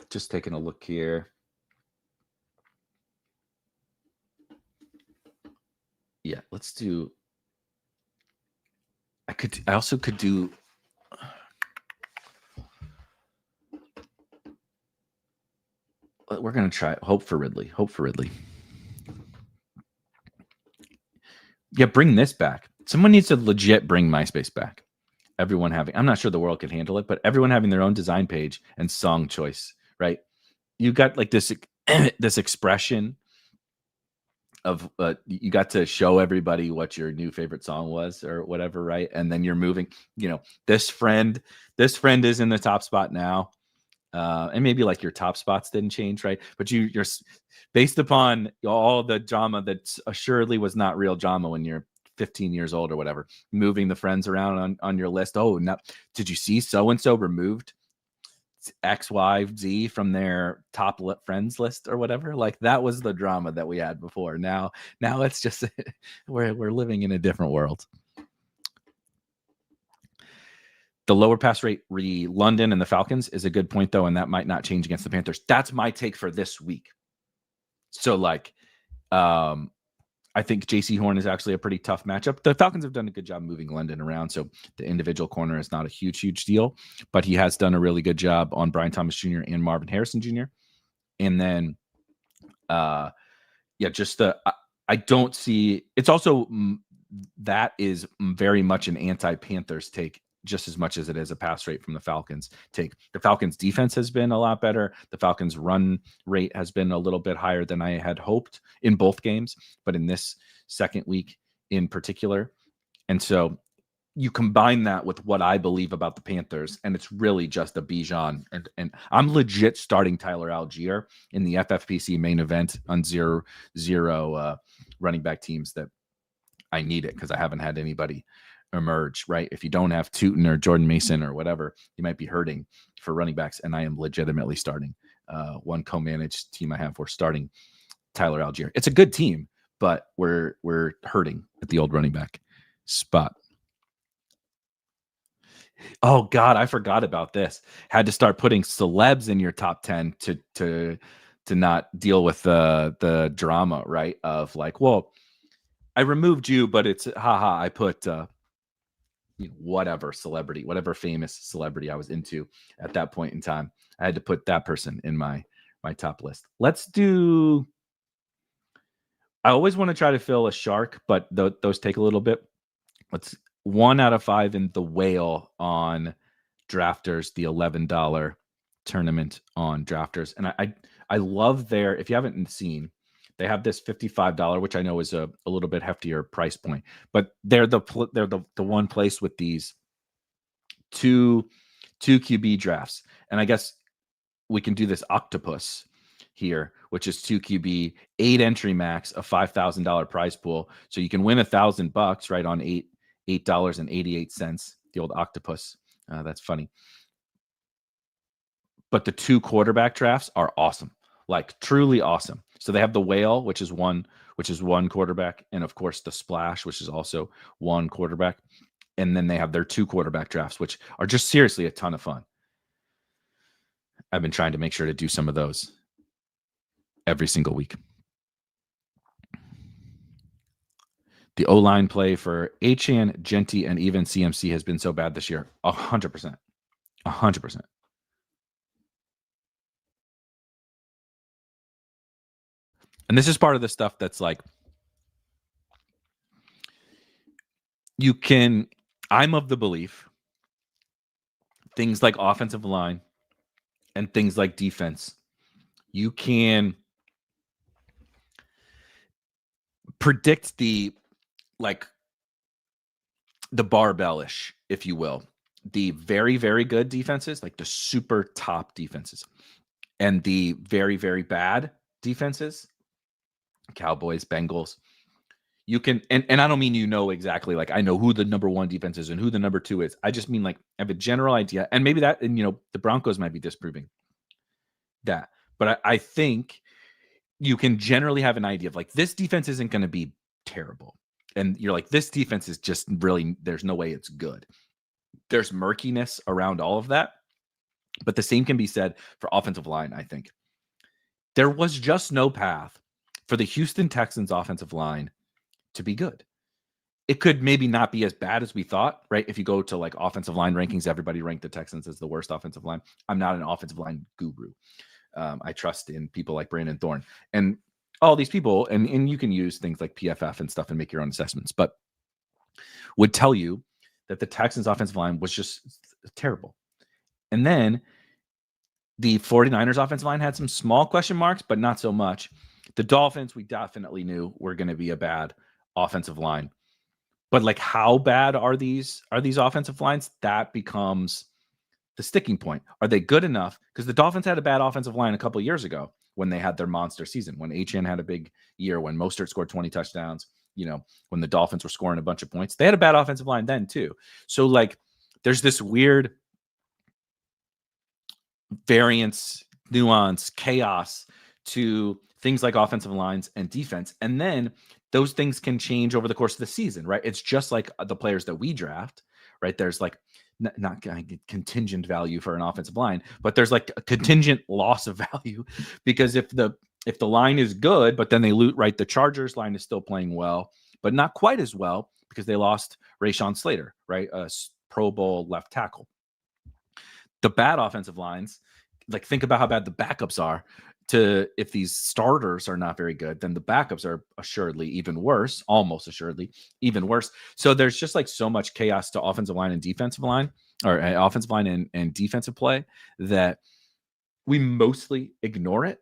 Just taking a look here. Yeah, let's do I also could do. We're gonna try. Hope for Ridley. Yeah, bring this back. Someone needs to legit bring MySpace back. Everyone having, I'm not sure the world can handle it, but everyone having their own design page and song choice, right? You got like this this expression of you got to show everybody what your new favorite song was or whatever, right? And then you're moving, this friend is in the top spot now. And maybe like your top spots didn't change, right? But you're based upon all the drama that assuredly was not real drama when you're 15 years old or whatever, moving the friends around on your list. Oh, no, did you see so-and-so removed X, Y, Z from their top friends list or whatever? Like that was the drama that we had before. Now it's just we're living in a different world. The lower pass rate London and the Falcons is a good point though, and that might not change against the Panthers. That's my take for this week. So like, I think JC Horn is actually a pretty tough matchup. The Falcons have done a good job moving London around, so the individual corner is not a huge deal, but he has done a really good job on Brian Thomas Jr. and Marvin Harrison Jr. And then, I don't see. It's also that is very much an anti-Panthers take, just as much as it is a pass rate from the Falcons take. The Falcons defense has been a lot better. The Falcons run rate has been a little bit higher than I had hoped in both games, but in this second week in particular. And so you combine that with what I believe about the Panthers, and it's really just a Bijan. And I'm legit starting Tyler Algier in the FFPC main event on zero running back teams that I need it because I haven't had anybody emerge, right? If you don't have Tootin or Jordan Mason or whatever, you might be hurting for running backs. And I am legitimately starting one co-managed team I have. We're starting Tyler Algier. It's a good team, but we're hurting at the old running back spot. Oh God, I forgot about this. Had to start putting celebs in your top 10 to not deal with the drama, right? Of like, well, I removed you, but it's haha. I put whatever celebrity, whatever famous celebrity I was into at that point in time. I had to put that person in my top list. Let's do. I always want to try to fill a shark, but those take a little bit. Let's 1 out of 5 in the whale on Drafters, the $11 tournament on Drafters, and I love their. If you haven't seen, they have this $55, which I know is a little bit heftier price point, but they're the one place with these two QB drafts. And I guess we can do this octopus here, which is 2 QB, 8 entry max, a $5,000 prize pool. So you can win $1,000 right on $8.88. The old octopus. That's funny. But the 2 quarterback drafts are awesome. Like truly awesome. So they have the whale, which is one quarterback, and of course the splash, which is also 1 quarterback. And then they have their 2 quarterback drafts, which are just seriously a ton of fun. I've been trying to make sure to do some of those every single week. The O-line play for Achane, Jeanty, and even CMC has been so bad this year. 100%. 100%. And this is part of the stuff that's like, I'm of the belief, things like offensive line and things like defense, you can predict the barbellish, if you will, the very, very good defenses, like the super top defenses, and the very, very bad defenses, Cowboys, Bengals. You can, and I don't mean exactly, like I know who the number 1 defense is and who the number 2 is. I just mean like I have a general idea, and maybe that, and the Broncos might be disproving that, but I think you can generally have an idea of like this defense isn't going to be terrible, and you're like this defense is just really, there's no way it's good. There's murkiness around all of that, but the same can be said for offensive line. I think there was just no path for the Houston Texans offensive line to be good. it could maybe not be as bad as we thought, right? If you go to like offensive line rankings, everybody ranked the Texans as the worst offensive line. I'm not an offensive line guru. I trust in people like Brandon Thorne and all these people, and you can use things like PFF and stuff and make your own assessments, but would tell you that the Texans offensive line was just terrible. And then the 49ers offensive line had some small question marks, but not so much. The Dolphins, we definitely knew were going to be a bad offensive line. But like, how bad are these offensive lines? That becomes the sticking point. Are they good enough? Because the Dolphins had a bad offensive line a couple of years ago when they had their monster season, when Achane had a big year, when Mostert scored 20 touchdowns, when the Dolphins were scoring a bunch of points. They had a bad offensive line then too. So like, there's this weird variance, nuance, chaos to things like offensive lines and defense. And then those things can change over the course of the season, right? It's just like the players that we draft, right? There's like not contingent value for an offensive line, but there's like a contingent loss of value because if the line is good, but then they loot, right? The Chargers line is still playing well, but not quite as well because they lost Rashawn Slater, right? A Pro Bowl left tackle. The bad offensive lines, like think about how bad the backups are. If these starters are not very good, then the backups are assuredly even worse, almost assuredly even worse. So there's just like so much chaos to offensive line and defensive line, or offensive line and defensive play, that we mostly ignore it.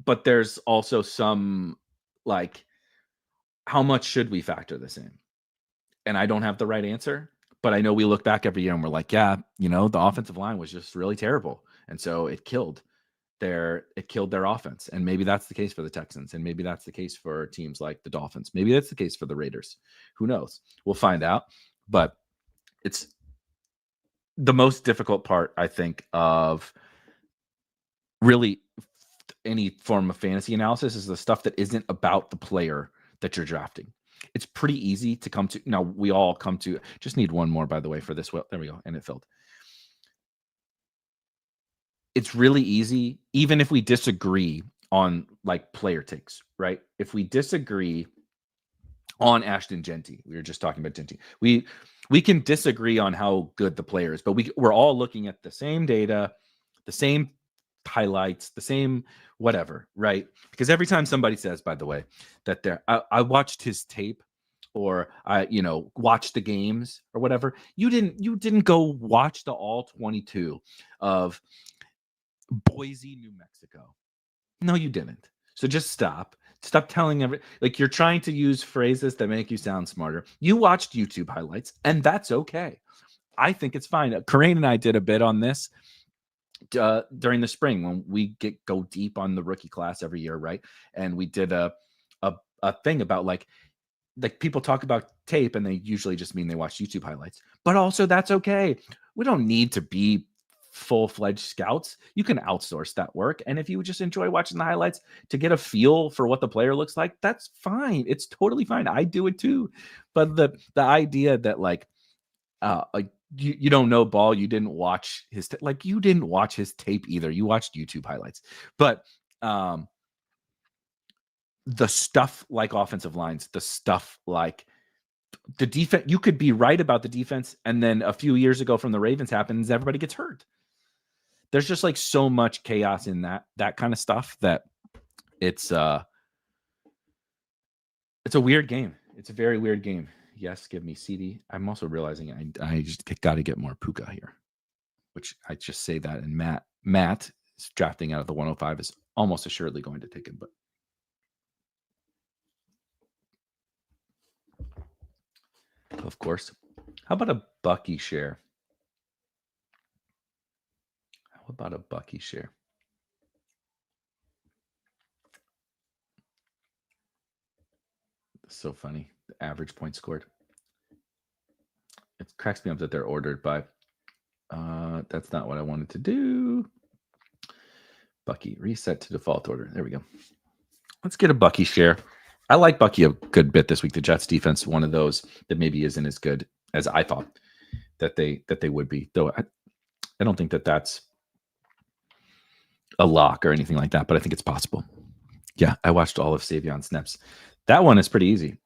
But there's also some like, how much should we factor this in? And I don't have the right answer, but I know we look back every year and we're like, yeah, the offensive line was just really terrible. And so it killed their offense. And maybe that's the case for the Texans. And maybe that's the case for teams like the Dolphins. Maybe that's the case for the Raiders. Who knows? We'll find out. But it's the most difficult part, I think, of really any form of fantasy analysis is the stuff that isn't about the player that you're drafting. It's pretty easy to come to. Now, we all come to, just need one more, by the way, for this. Well, there we go. And it filled. It's really easy, even if we disagree on like player takes, right? If we disagree on Ashton Jeanty, we were just talking about Jeanty. We can disagree on how good the player is, but we're all looking at the same data, the same highlights, the same whatever, right? Because every time somebody says, by the way, that I watched his tape, or I watched the games or whatever, you didn't go watch the all 22 of Boise, New Mexico. No, you didn't. So just stop telling like you're trying to use phrases that make you sound smarter. You watched YouTube highlights, and that's okay. I think it's fine. Corain and I did a bit on this during the spring when we go deep on the rookie class every year, right? And we did a thing about like people talk about tape and they usually just mean they watch YouTube highlights, but also that's okay. We don't need to be full-fledged scouts. You can outsource that work, and if you just enjoy watching the highlights to get a feel for what the player looks like, that's fine. It's totally fine. I do it too. But the idea that like you don't know ball, you didn't watch his you didn't watch his tape either. You watched YouTube highlights. But the stuff like offensive lines, the stuff like the defense, you could be right about the defense, and then a few years ago from the Ravens happens, everybody gets hurt. There's just like so much chaos in that kind of stuff that it's a weird game. It's a very weird game. Yes, give me CD. I'm also realizing I just got to get more Puka here, which I just say that, and Matt is drafting out of the 105 is almost assuredly going to take him, but of course. How about a Bucky share? So funny. The average point scored. It cracks me up that they're ordered by. That's not what I wanted to do. Bucky, reset to default order. There we go. Let's get a Bucky share. I like Bucky a good bit this week. The Jets defense, one of those that maybe isn't as good as I thought that they would be. Though I don't think that that's a lock or anything like that, but I think it's possible. Yeah, I watched all of Savion's snaps. That one is pretty easy.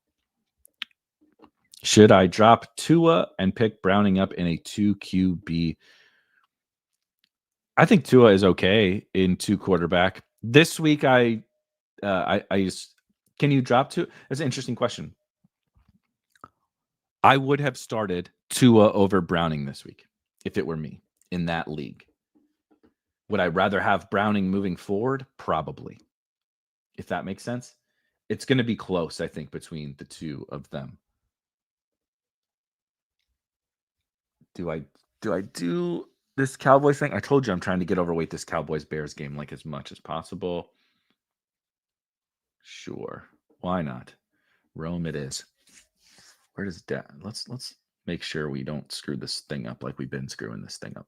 Should I drop Tua and pick Browning up in a 2 QB? I think Tua is okay in 2 quarterback. This week, I just, can you drop Tua? That's an interesting question. I would have started Tua over Browning this week if it were me in that league. Would I rather have Browning moving forward? Probably. If that makes sense. It's going to be close, I think, between the two of them. Do I do this Cowboys thing? I told you I'm trying to get overweight this Cowboys-Bears game like as much as possible. Sure. Why not? Rome it is. Where does that? Let's make sure we don't screw this thing up like we've been screwing this thing up.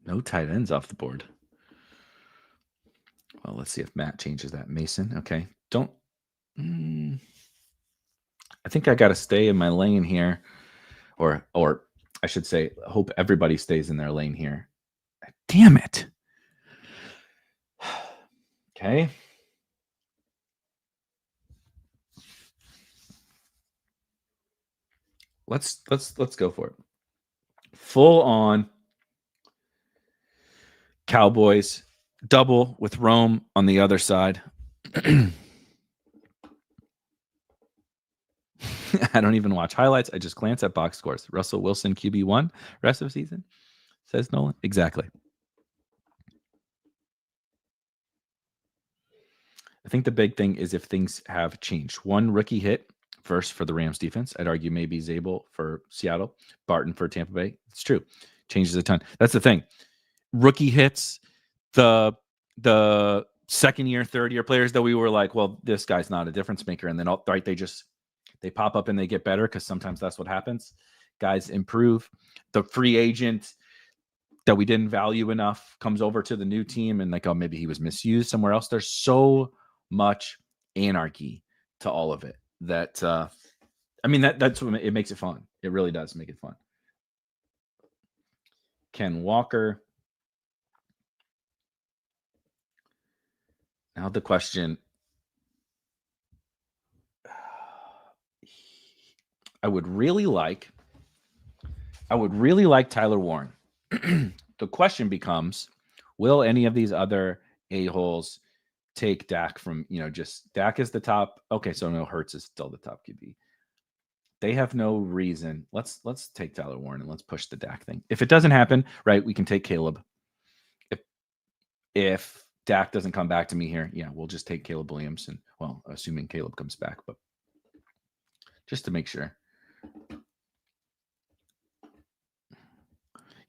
No tight ends off the board. Well, let's see if Matt changes that. Mason, okay. Don't. I think I got to stay in my lane here, or I should say, hope everybody stays in their lane here. Damn it. Okay. Let's go for it. Full on Cowboys, double with Rome on the other side. I don't even watch highlights. I just glance at box scores. Russell Wilson, QB1, rest of the season, says Nolan. Exactly. I think the big thing is if things have changed. One rookie hit first for the Rams defense. I'd argue maybe Zabel for Seattle, Barton for Tampa Bay. It's true. Changes a ton. That's the thing. Rookie hits, the second year, third year players that we were like, well, this guy's not a difference maker. And then they pop up and they get better because sometimes that's what happens. Guys improve. The free agent that we didn't value enough comes over to the new team and like, oh, maybe he was misused somewhere else. There's so much anarchy to all of it that that's what it makes it fun. It really does make it fun. Ken Walker. Now the question, I would really like Tyler Warren. The question becomes, will any of these other a-holes take Dak from, just Dak is the top. Okay, so no, Hurts is still the top QB. They have no reason. Let's take Tyler Warren and let's push the Dak thing. If it doesn't happen, right, we can take Caleb. If Dak doesn't come back to me here, yeah, we'll just take Caleb Williamson. Well, assuming Caleb comes back, but just to make sure.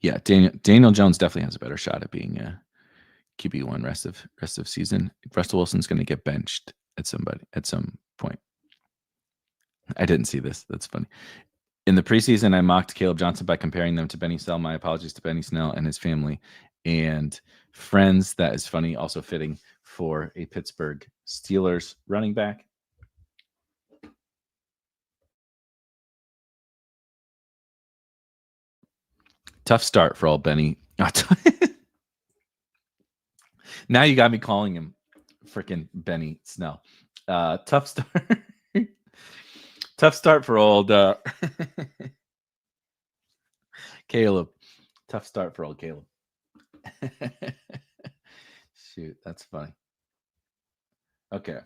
Yeah, Daniel Jones definitely has a better shot at being a QB1 rest of season. Russell Wilson's going to get benched at some point. I didn't see this. That's funny. In the preseason, I mocked Caleb Johnson by comparing them to Benny Snell. My apologies to Benny Snell and his family and friends. That is funny. Also fitting for a Pittsburgh Steelers running back. Tough start for old Benny. Now you got me calling him freaking Benny Snell. Tough start. Tough start for old Caleb. Tough start for old Caleb. Shoot, that's funny. Okay.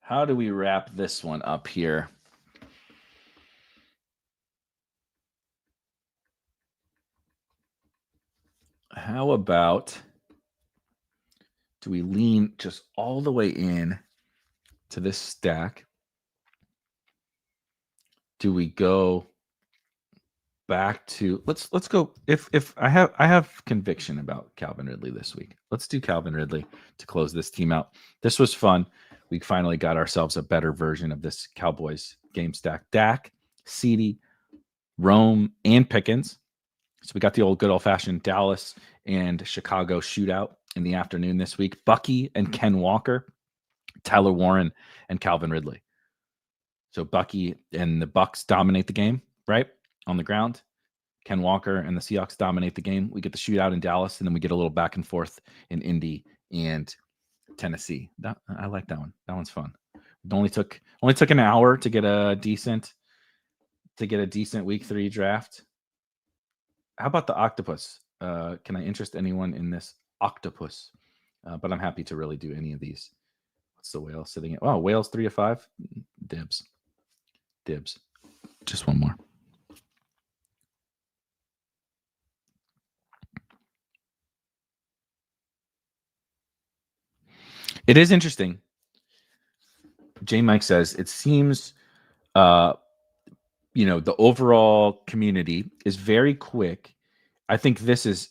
How do we wrap this one up here? How about, do we lean just all the way in to this stack? Do we go back to, let's go, if I have conviction about Calvin Ridley this week. Let's do Calvin Ridley to close this team out. This was fun. We finally got ourselves a better version of this Cowboys game stack. Dak, CeeDee, Rome, and Pickens. So we got the good old-fashioned Dallas and Chicago shootout in the afternoon this week. Bucky and Ken Walker, Tyler Warren, and Calvin Ridley. So Bucky and the Bucks dominate the game, right? on the ground. Ken Walker and the Seahawks dominate the game. We get the shootout in Dallas, and then we get a little back and forth in Indy and Tennessee. I like that one. That one's fun. It only took an hour to get a decent week 3 draft. How about the octopus? Can I interest anyone in this octopus? But I'm happy to really do any of these. What's the whale sitting at? Oh, whales 3 of 5. Dibs. Just one more. It is interesting. J. Mike says it seems, the overall community is very quick. I think this is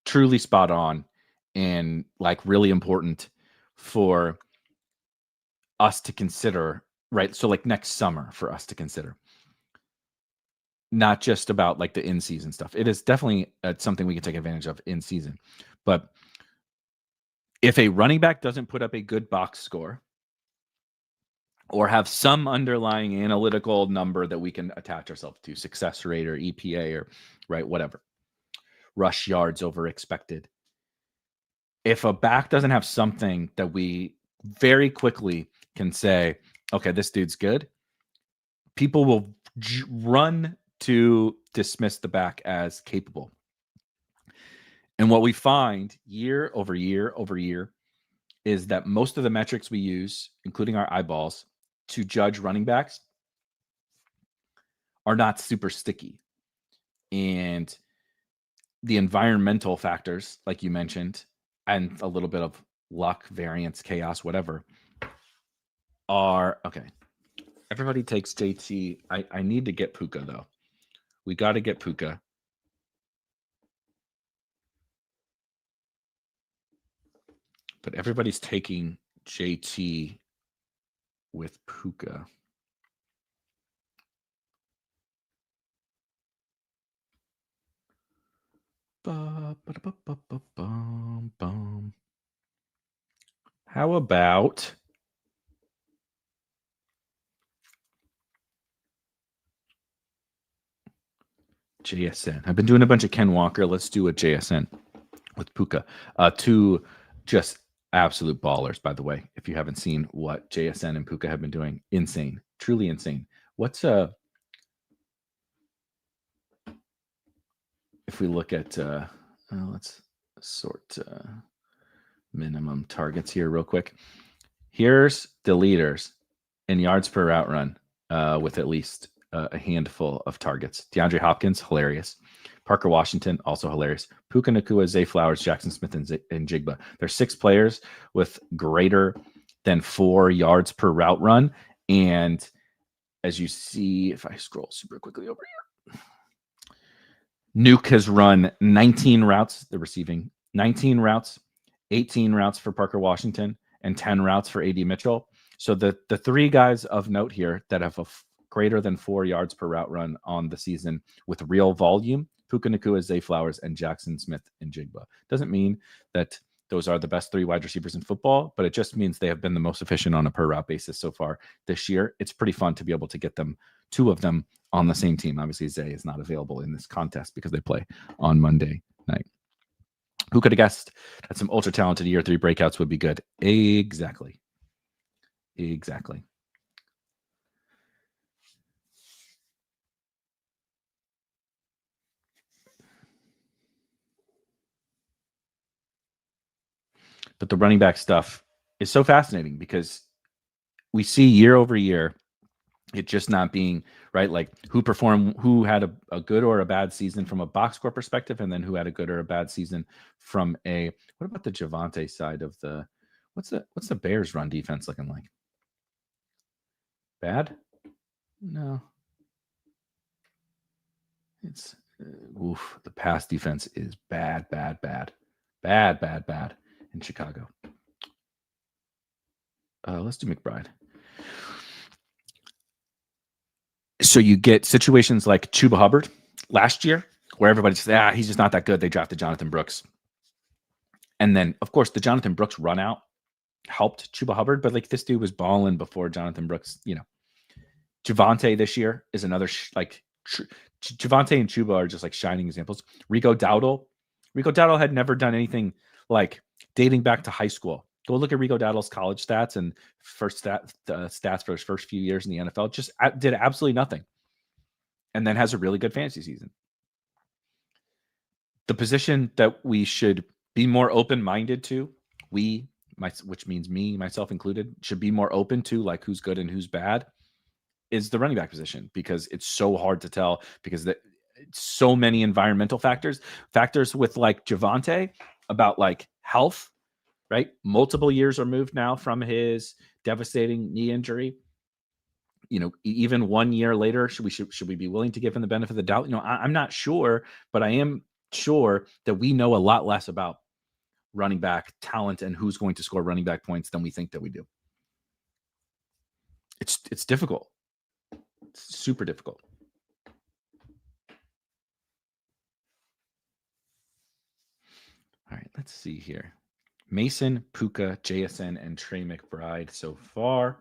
truly spot on and like really important for us to consider, right? So like next summer for us to consider, not just about like the in-season stuff. It is definitely something we can take advantage of in season, but if a running back doesn't put up a good box score or have some underlying analytical number that we can attach ourselves to, success rate or EPA or right, whatever, rush yards over expected. If a back doesn't have something that we very quickly can say, okay, this dude's good, people will run to dismiss the back as capable. And what we find year over year over year is that most of the metrics we use, including our eyeballs, to judge running backs are not super sticky. And the environmental factors, like you mentioned, and a little bit of luck, variance, chaos, whatever, are okay. Everybody takes JT. I need to get Puka, though. We got to get Puka. But everybody's taking JT with Puka. How about JSN? I've been doing a bunch of Ken Walker. Let's do a JSN with Puka. Two just absolute ballers, by the way. If you haven't seen what JSN and Puka have been doing, insane, truly insane. What's if we look at let's sort minimum targets here real quick. Here's the leaders in yards per route run with at least a handful of targets. DeAndre Hopkins, hilarious. Parker Washington, also hilarious. Puka Nacua, Zay Flowers, Jackson Smith, and Jigba. There's 6 players with greater than 4 yards per route run. And as you see, if I scroll super quickly over here, Nuke has run 19 routes, the receiving, 19 routes, 18 routes for Parker Washington, and 10 routes for A.D. Mitchell. So the 3 guys of note here that have a greater than 4 yards per route run on the season with real volume, Puka Nacua, Zay Flowers, and Jackson Smith and Jigba. Doesn't mean that those are the best 3 wide receivers in football, but it just means they have been the most efficient on a per route basis so far this year. It's pretty fun to be able to get them, 2 of them, on the same team. Obviously, Zay is not available in this contest because they play on Monday night. Who could have guessed that some ultra talented year 3 breakouts would be good? Exactly. But the running back stuff is so fascinating because we see year over year it just not being right, like who had a good or a bad season from a box score perspective, and then who had a good or a bad season from a, what about the Javonte side of the, what's the Bears run defense looking like? Bad? No. It's the pass defense is bad in Chicago. Let's do McBride. So you get situations like Chuba Hubbard last year, where everybody says, he's just not that good. They drafted Jonathan Brooks. And then, of course, the Jonathan Brooks run out helped Chuba Hubbard, but like this dude was balling before Jonathan Brooks, Javonte this year is another Javonte and Chuba are just like shining examples. Rico Dowdle had never done anything like dating back to high school. Go look at Rico Dowdle's college stats and stats for his first few years in the NFL. Just did absolutely nothing, and then has a really good fantasy season. The position that we should be more open-minded to, which means me, myself included, should be more open to like who's good and who's bad, is the running back position, because it's so hard to tell because so many environmental factors with like Javonte about like health, right? Multiple years removed now from his devastating knee injury. Even 1 year later, should we be willing to give him the benefit of the doubt? I'm not sure, but I am sure that we know a lot less about running back talent and who's going to score running back points than we think that we do. It's difficult. It's super difficult. All right, let's see here. Mason, Puka, JSN, and Trey McBride so far.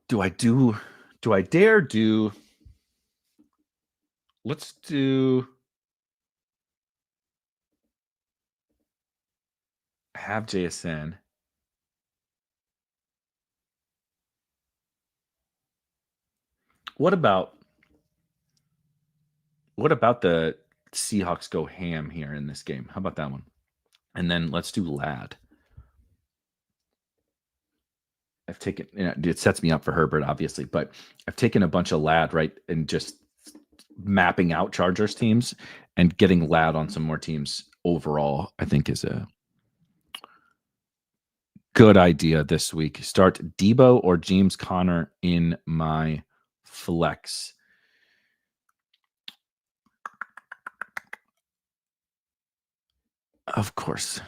Do I dare do? Let's do. I have JSN. What about the Seahawks go ham here in this game? How about that one? And then let's do Ladd. I've taken, it sets me up for Herbert, obviously, but I've taken a bunch of Ladd, right, and just mapping out Chargers teams and getting Ladd on some more teams overall, I think is a good idea this week. Start Debo or James Conner in my flex. Of course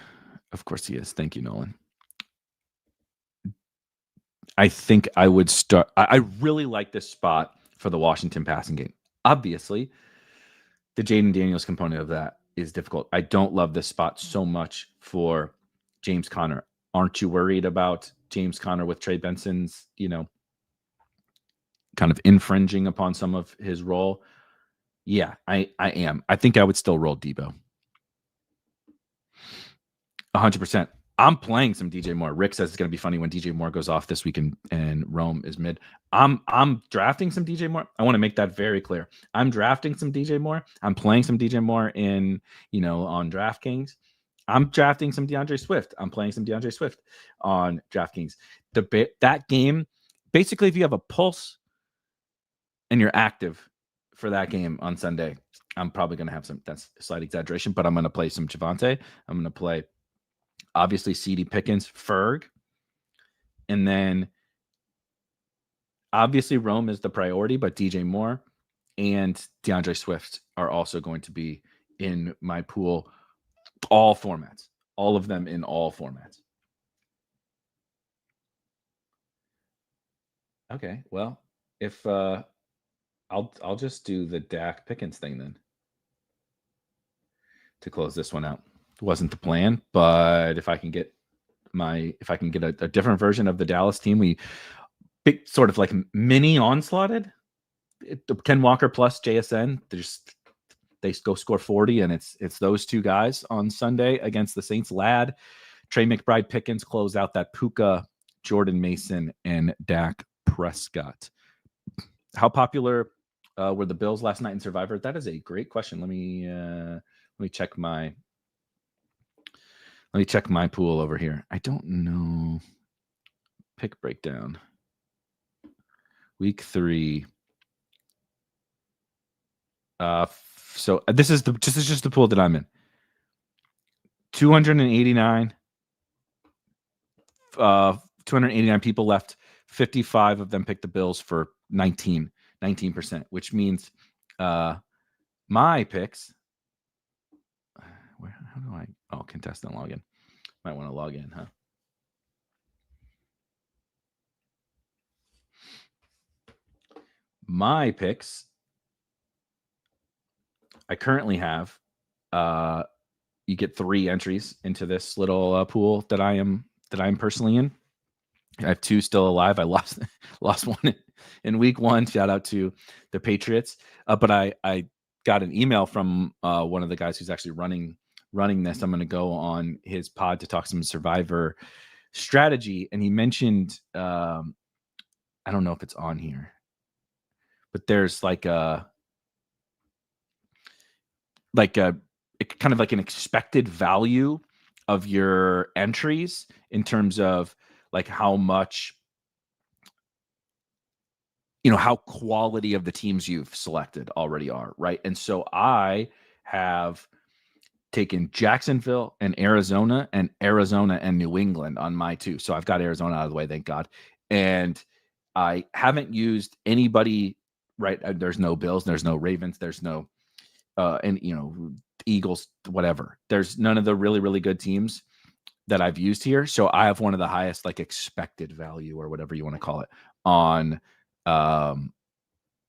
he is. Thank you, Nolan. I think I would start. I really like this spot for the Washington passing game. Obviously, the Jaden Daniels component of that is difficult. I don't love this spot so much for James Conner. Aren't you worried about James Conner with Trey Benson's, kind of infringing upon some of his role? Yeah, I am. I think I would still roll Debo. 100%. I'm playing some DJ Moore. Rick says it's going to be funny when DJ Moore goes off this week and Rome is mid. I'm drafting some DJ Moore. I want to make that very clear. I'm drafting some DJ Moore. I'm playing some DJ Moore on DraftKings. I'm drafting some DeAndre Swift. I'm playing some DeAndre Swift on DraftKings. That game, basically, if you have a pulse and you're active for that game on Sunday, I'm probably going to have that's a slight exaggeration, but I'm going to play some Javonte. I'm going to play, obviously, CD Pickens, Ferg. And then, obviously, Rome is the priority, but DJ Moore and DeAndre Swift are also going to be in my pool. All formats, all of them in all formats. Okay, well, if I'll just do the Dak Pickens thing then to close this one out. It wasn't the plan, but if I can get a different version of the Dallas team, we sort of like mini onslaughted. Ken Walker plus JSN. They go score 40, and it's those two guys on Sunday against the Saints. Ladd, Trey McBride, Pickens close out that Puka, Jordan Mason, and Dak Prescott. How popular were the Bills last night in Survivor? That is a great question. Let me check my pool over here. I don't know. Pick breakdown. Week 3. So this is just the pool that I'm in. 289 people left. 55 of them picked the Bills for 19%, which means my picks. How do I? Oh, contestant login. Might want to log in, huh? My picks. I currently have. You get 3 entries into this little pool that I am personally in. I have 2 still alive. I lost one in week 1. Shout out to the Patriots. But I got an email from one of the guys who's actually running this. I'm going to go on his pod to talk some Survivor strategy. And he mentioned, I don't know if it's on here, but there's like a kind of like an expected value of your entries in terms of like how much, how quality of the teams you've selected already are, right? And so I have taken Jacksonville and Arizona and New England on my 2. So I've got Arizona out of the way, thank God. And I haven't used anybody, right? There's no Bills, there's no Ravens, there's no Eagles, whatever. There's none of the really, really good teams that I've used here. So I have one of the highest like expected value or whatever you want to call it on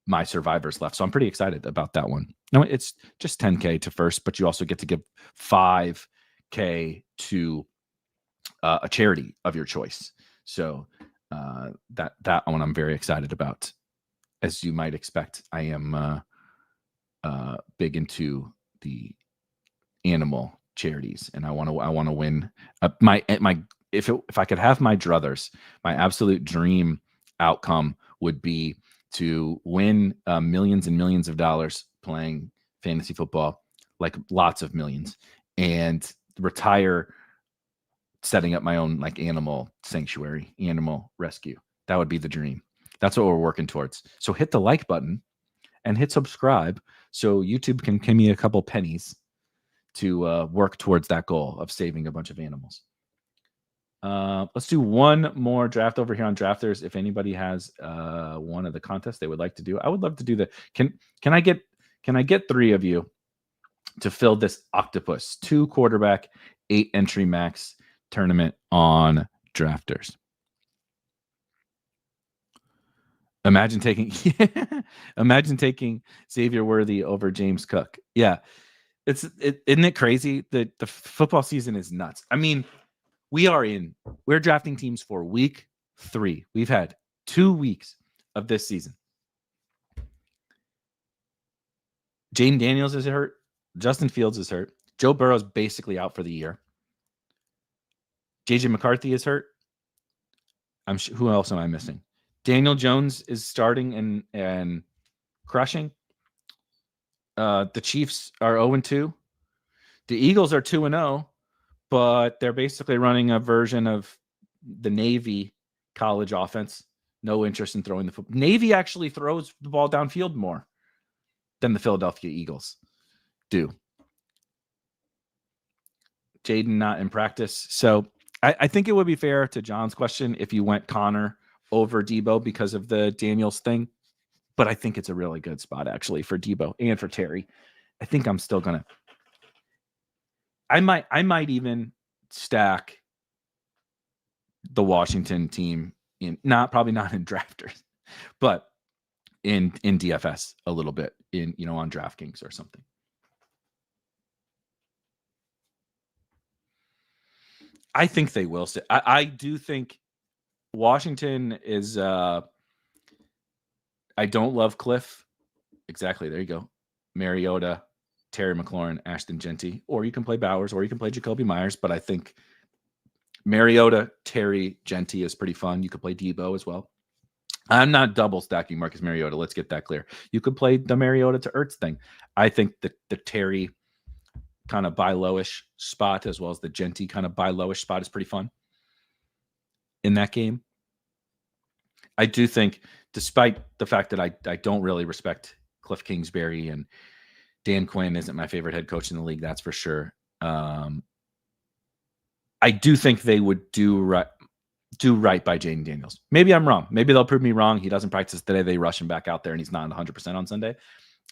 my survivors left. So I'm pretty excited about that one. No, it's just 10K to first, but you also get to give 5K to a charity of your choice. So that one I'm very excited about. As you might expect, I am big into the animal charities, and I want to win. If I could have my druthers, my absolute dream outcome would be to win millions and millions of dollars playing fantasy football, like lots of millions, and retire setting up my own like animal sanctuary, animal rescue. That would be the dream. That's what we're working towards. So hit the like button and hit subscribe so YouTube can give me a couple pennies to work towards that goal of saving a bunch of animals. Let's do one more draft over here on Drafters. If anybody has one of the contests they would like to do, I would love to do that. Can I get 3 of you to fill this octopus 2 quarterback 8 entry max tournament on Drafters? Imagine taking Xavier Worthy over James Cook. Yeah. Isn't it crazy that the football season is nuts? I mean, we're drafting teams for week 3. We've had 2 weeks of this season. Jaden Daniels is hurt. Justin Fields is hurt. Joe Burrow's basically out for the year. JJ McCarthy is hurt. Who else am I missing? Daniel Jones is starting and crushing. The Chiefs are 0-2. The Eagles are 2-0, but they're basically running a version of the Navy college offense. No interest in throwing the football. Navy actually throws the ball downfield more than the Philadelphia Eagles do. Jaden not in practice. So I think it would be fair to John's question if you went Connor over Debo because of the Daniels thing. But I think it's a really good spot actually for Debo and for Terry. I think I'm still gonna. I might even stack the Washington team probably not in drafters, but in DFS a little bit on DraftKings or something. I think they will. I do think Washington is. I don't love Cliff. Exactly. There you go. Mariota, Terry McLaurin, Ashton Jeanty, or you can play Bowers, or you can play Jacoby Myers. But I think Mariota, Terry, Jeanty is pretty fun. You could play Debo as well. I'm not double stacking Marcus Mariota. Let's get that clear. You could play the Mariota to Ertz thing. I think the Terry kind of buy lowish spot as well as the Jeanty kind of buy lowish spot is pretty fun in that game. I do think, despite the fact that I don't really respect Cliff Kingsbury and Dan Quinn isn't my favorite head coach in the league, that's for sure. I do think they would do right by Jaden Daniels. Maybe I'm wrong. Maybe they'll prove me wrong. He doesn't practice today. They rush him back out there and he's not 100% on Sunday.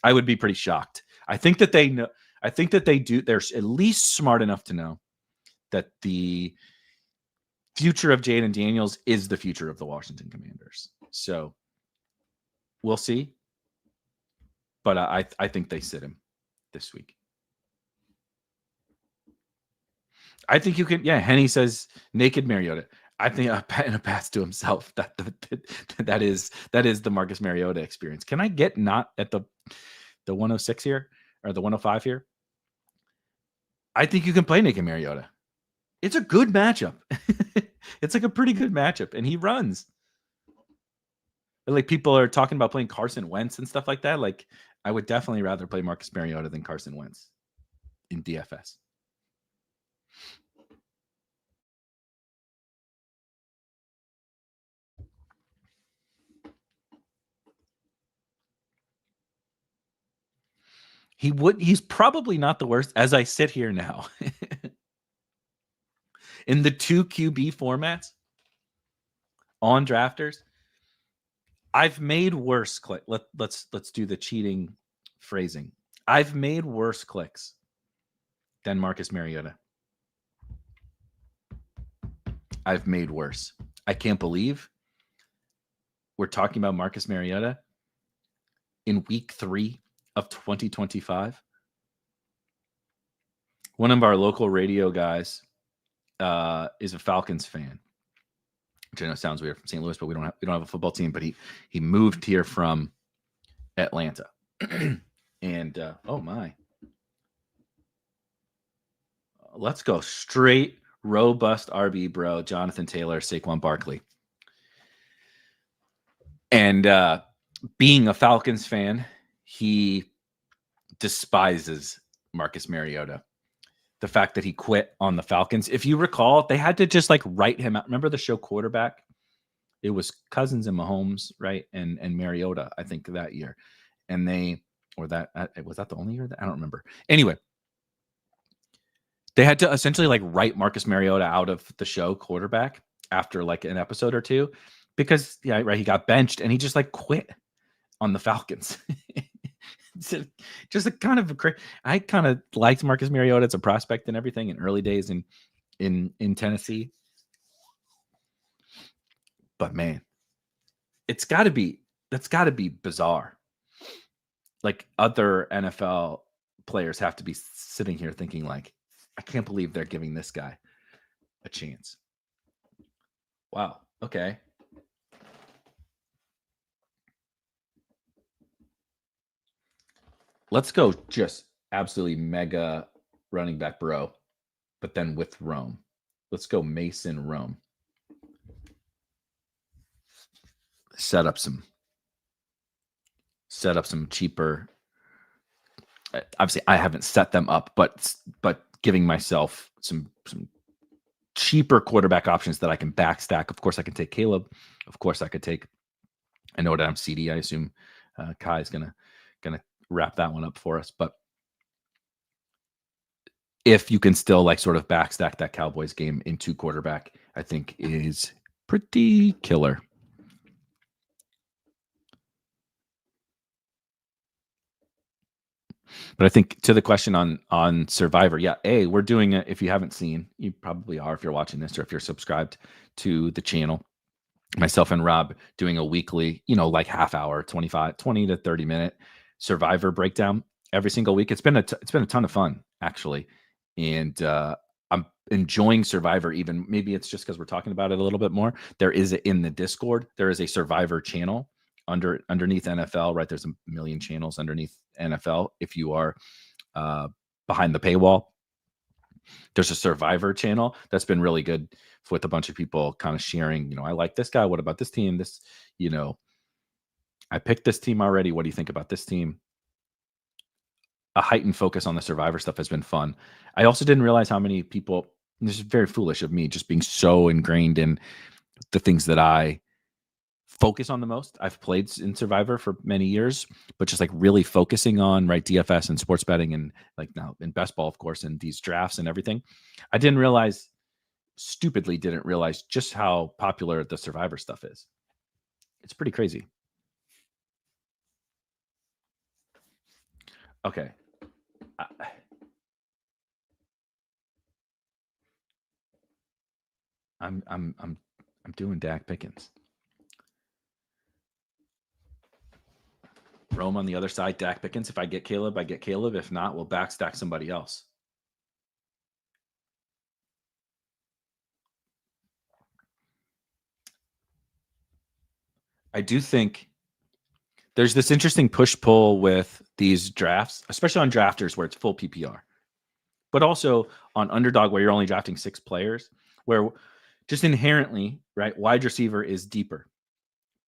I would be pretty shocked. I think that they know. I think that they do. They're at least smart enough to know that the future of Jaden Daniels is the future of the Washington Commanders. So we'll see. But I think they sit him this week. I think you can. Yeah, Henny says naked Mariota. I think in a pass to himself that is the Marcus Mariota experience. Can I get not at the 106 here or the 105 here? I think you can play Nick and Mariota. It's a good matchup. It's like a pretty good matchup, and he runs. Like people are talking about playing Carson Wentz and stuff like that. Like I would definitely rather play Marcus Mariota than Carson Wentz in DFS. He's probably not the worst as I sit here now. In the 2 QB formats on drafters, I've made worse click. Let's do the cheating phrasing. I've made worse clicks than Marcus Mariota. I've made worse. I can't believe we're talking about Marcus Mariota in week 3 of 2025. One of our local radio guys is a Falcons fan, which I know sounds weird from St. Louis, but we don't have a football team. But he moved here from Atlanta, and oh my, let's go straight robust RB bro, Jonathan Taylor, Saquon Barkley, and being a Falcons fan, he despises Marcus Mariota. The fact that he quit on the Falcons. If you recall, they had to just like write him out. Remember the show Quarterback? It was Cousins and Mahomes, right? And Mariota, I think, that year. And was that the only year? I don't remember. Anyway, they had to essentially like write Marcus Mariota out of the show Quarterback after like an episode or two because, yeah, right, he got benched and he just like quit on the Falcons. Just a kind of I kind of liked Marcus Mariota as a prospect and everything in early days in Tennessee. But man, that's got to be bizarre. Like other NFL players have to be sitting here thinking like, I can't believe they're giving this guy a chance. Wow. Okay. Let's go just absolutely mega running back bro, but then with Rome. Let's go Mason Rome. Set up some cheaper. Obviously, I haven't set them up, but giving myself some cheaper quarterback options that I can backstack. Of course, I can take Caleb. Of course, I could take. I know that I'm CD. I assume Kai is gonna wrap that one up for us. But if you can still like sort of backstack that Cowboys game into quarterback, I think is pretty killer. But I think to the question on Survivor, yeah, we're doing it. If you haven't seen, you probably are if you're watching this or if you're subscribed to the channel. Myself and Rob doing a weekly, like half hour, 20 to 30 minute Survivor breakdown every single week. It's been a ton of fun actually, and I'm enjoying Survivor. Even maybe it's just because we're talking about it a little bit more. There is in the Discord. There is a Survivor channel underneath NFL. Right, there's a million channels underneath NFL. If you are behind the paywall, there's a Survivor channel that's been really good with a bunch of people kind of sharing, I like this guy. What about this team? This, I picked this team already. What do you think about this team? A heightened focus on the Survivor stuff has been fun. I also didn't realize how many people, this is very foolish of me, just being so ingrained in the things that I focus on the most. I've played in Survivor for many years, but just like really focusing on DFS and sports betting and like now in best ball, of course, and these drafts and everything. I stupidly didn't realize just how popular the Survivor stuff is. It's pretty crazy. Okay. I'm doing Dak Pickens. Rome on the other side, Dak Pickens. If I get Caleb, I get Caleb. If not, we'll backstack somebody else. I do think there's this interesting push-pull with these drafts, especially on drafters where it's full PPR, but also on Underdog where you're only drafting 6 players, where just inherently, right, wide receiver is deeper.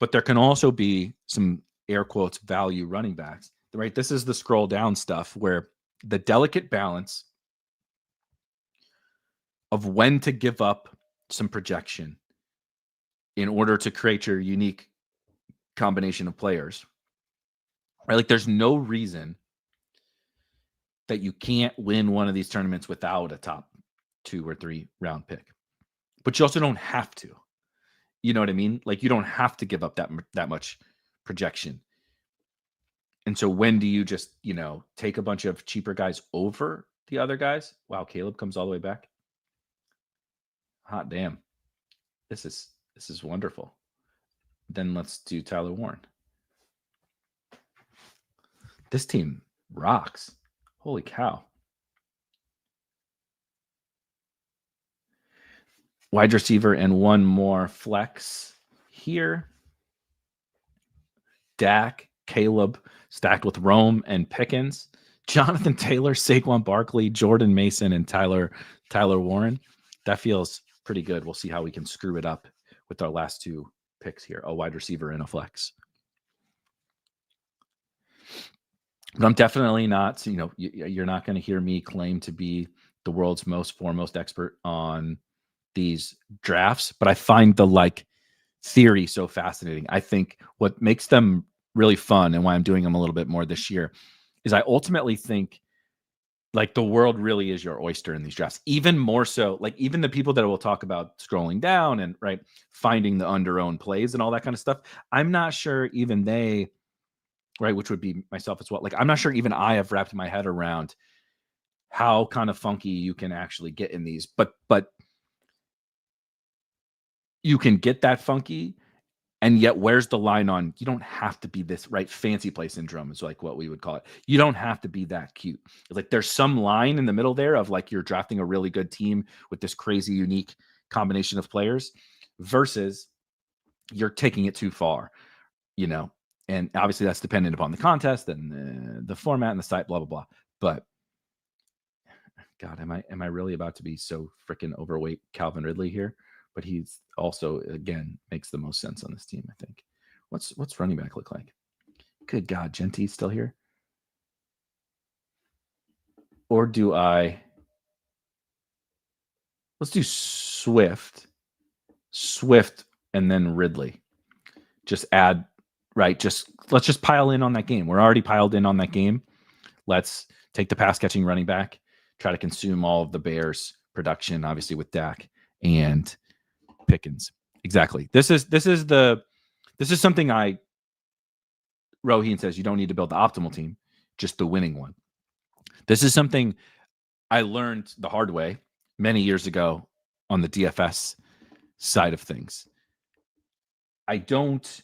But there can also be some air quotes value running backs, right? This is the scroll down stuff where the delicate balance of when to give up some projection in order to create your unique combination of players, right? Like there's no reason that you can't win one of these tournaments without a top 2 or 3 round pick, but you also don't have to. You know what I mean? Like you don't have to give up that much projection. And so when do you just, take a bunch of cheaper guys over the other guys? Wow, Caleb comes all the way back. Hot damn. This is wonderful. Then let's do Tyler Warren. This team rocks. Holy cow. Wide receiver and one more flex here. Dak, Caleb, stacked with Rome and Pickens. Jonathan Taylor, Saquon Barkley, Jordan Mason, and Tyler Warren. That feels pretty good. We'll see how we can screw it up with our last 2 picks here, a wide receiver and a flex. But I'm definitely not, you're not going to hear me claim to be the world's foremost expert on these drafts, but I find the theory so fascinating. I think what makes them really fun and why I'm doing them a little bit more this year is I ultimately think the world really is your oyster in these drafts, even more so, even the people that will talk about scrolling down and finding the under-owned plays and all that kind of stuff. I'm not sure even they, which would be myself as well. I'm not sure even I have wrapped my head around how kind of funky you can actually get in these, but you can get that funky, and yet where's the line on you don't have to be this fancy play syndrome is what we would call it. You don't have to be that cute. It's there's some line in the middle there of you're drafting a really good team with this crazy unique combination of players versus you're taking it too far, and obviously that's dependent upon the contest and the format and the site, blah, blah, blah. But God, am I really about to be so freaking overweight Calvin Ridley here? But he's also, again, makes the most sense on this team, I think. What's running back look like? Good God, Jeanty's still here? Or do let's do Swift, and then Ridley. Just add, let's just pile in on that game. We're already piled in on that game. Let's take the pass catching running back, try to consume all of the Bears production, obviously with Dak and Pickens. Exactly. This is something Roheen says you don't need to build the optimal team, just the winning one. This is something I learned the hard way many years ago on the DFS side of things. I don't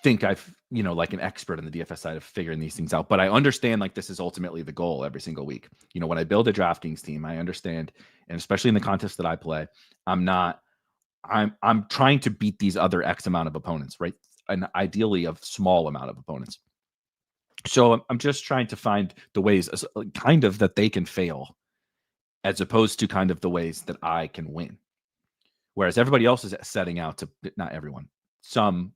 think I've, an expert on the DFS side of figuring these things out, but I understand this is ultimately the goal every single week. When I build a DraftKings team, I understand, and especially in the contest that I play, I'm trying to beat these other X amount of opponents, right? And ideally a small amount of opponents. So I'm just trying to find the ways kind of that they can fail as opposed to kind of the ways that I can win. Whereas everybody else is setting out to, not everyone, some,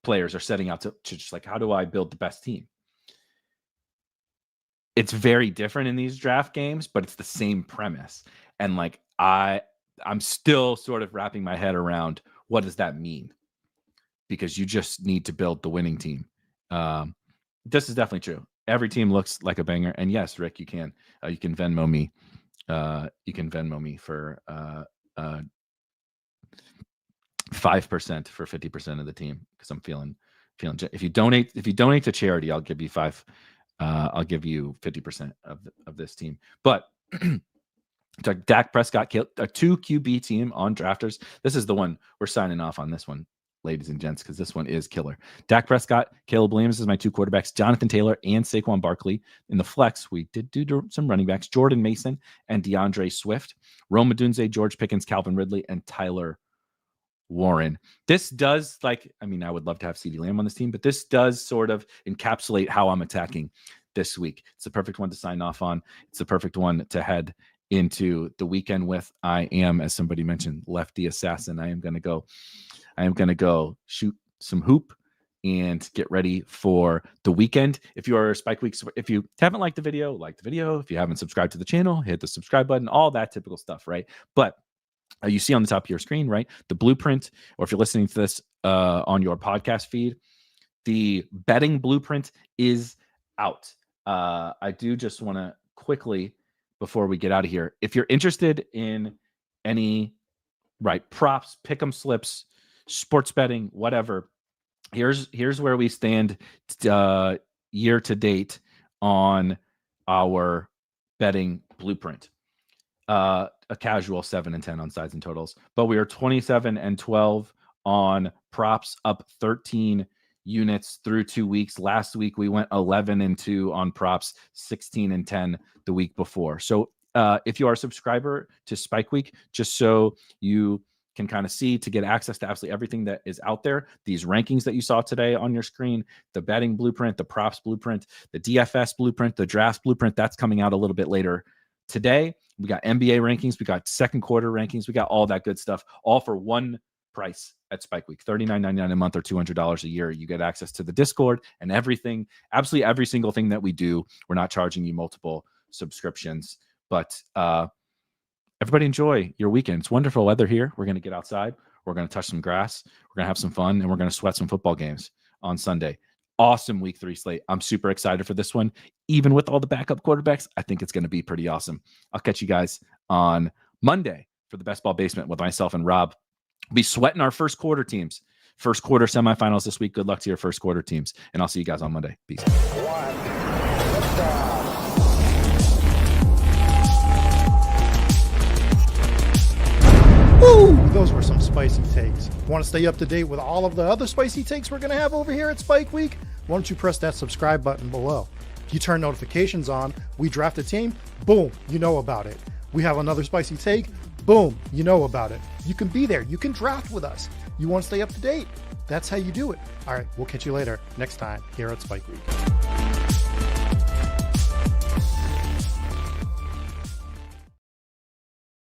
players are setting out to just how do I build the best team? It's very different in these draft games, but it's the same premise. And I'm still sort of wrapping my head around what does that mean? Because you just need to build the winning team. This is definitely true. Every team looks like a banger. And yes, Rick, you can Venmo me. You can Venmo me for 5% for 50% of the team because I'm feeling. If you donate to charity, I'll give you 5. I'll give you 50% of this team. But Dak Prescott, a 2 QB team on drafters. This is the one we're signing off on. This one, ladies and gents, because this one is killer. Dak Prescott, Caleb Williams is my 2 quarterbacks. Jonathan Taylor and Saquon Barkley. In the flex, we did do some running backs. Jordan Mason and DeAndre Swift. Rome Odunze, George Pickens, Calvin Ridley, and Tyler Warren. This does I would love to have CeeDee Lamb on this team, but this does sort of encapsulate how I'm attacking this week. It's the perfect one to sign off on. It's the perfect one to head into the weekend with. I am, as somebody mentioned, lefty assassin. I am going to go shoot some hoop and get ready for the weekend. If you are Spike Weeks, if you haven't liked the video, like the video. If you haven't subscribed to the channel, hit the subscribe button, all that typical stuff, right? But you see on the top of your screen, right, the blueprint, or if you're listening to this on your podcast feed, the betting blueprint is out. I do just want to quickly, before we get out of here, if you're interested in any props, pick 'em slips, sports betting, whatever, here's where we stand year to date on our betting blueprint. A casual 7-10 on sides and totals, but we are 27-12 on props, up 13 units through 2 weeks. Last week we went 11-2 on props, 16-10 the week before. So if you are a subscriber to Spike Week, just so you can kind of see, to get access to absolutely everything that is out there, these rankings that you saw today on your screen, the betting blueprint, the props blueprint, the DFS blueprint, the drafts blueprint, that's coming out a little bit later today. We got NBA rankings, we got second quarter rankings, we got all that good stuff, all for one price at Spike Week, $39.99 a month or $200 a year. You get access to the Discord and everything, absolutely every single thing that we do. We're not charging you multiple subscriptions, but everybody enjoy your weekend. It's wonderful weather here. We're going to get outside. We're going to touch some grass. We're going to have some fun, and we're going to sweat some football games on Sunday. Awesome week 3 slate. I'm super excited for this one. Even with all the backup quarterbacks, I think it's going to be pretty awesome. I'll catch you guys on Monday for the Best Ball Basement with myself and Rob. We'll be sweating our first quarter teams. First quarter semifinals this week. Good luck to your first quarter teams. And I'll see you guys on Monday. Peace. Woo! Those were some spicy takes. Want to stay up to date with all of the other spicy takes we're going to have over here at Spike Week? Why don't you press that subscribe button below? You turn notifications on, we draft a team, boom, you know about it. We have another spicy take, boom, you know about it. You can be there. You can draft with us. You want to stay up to date? That's how you do it. All right, we'll catch you later next time here at Spike Week.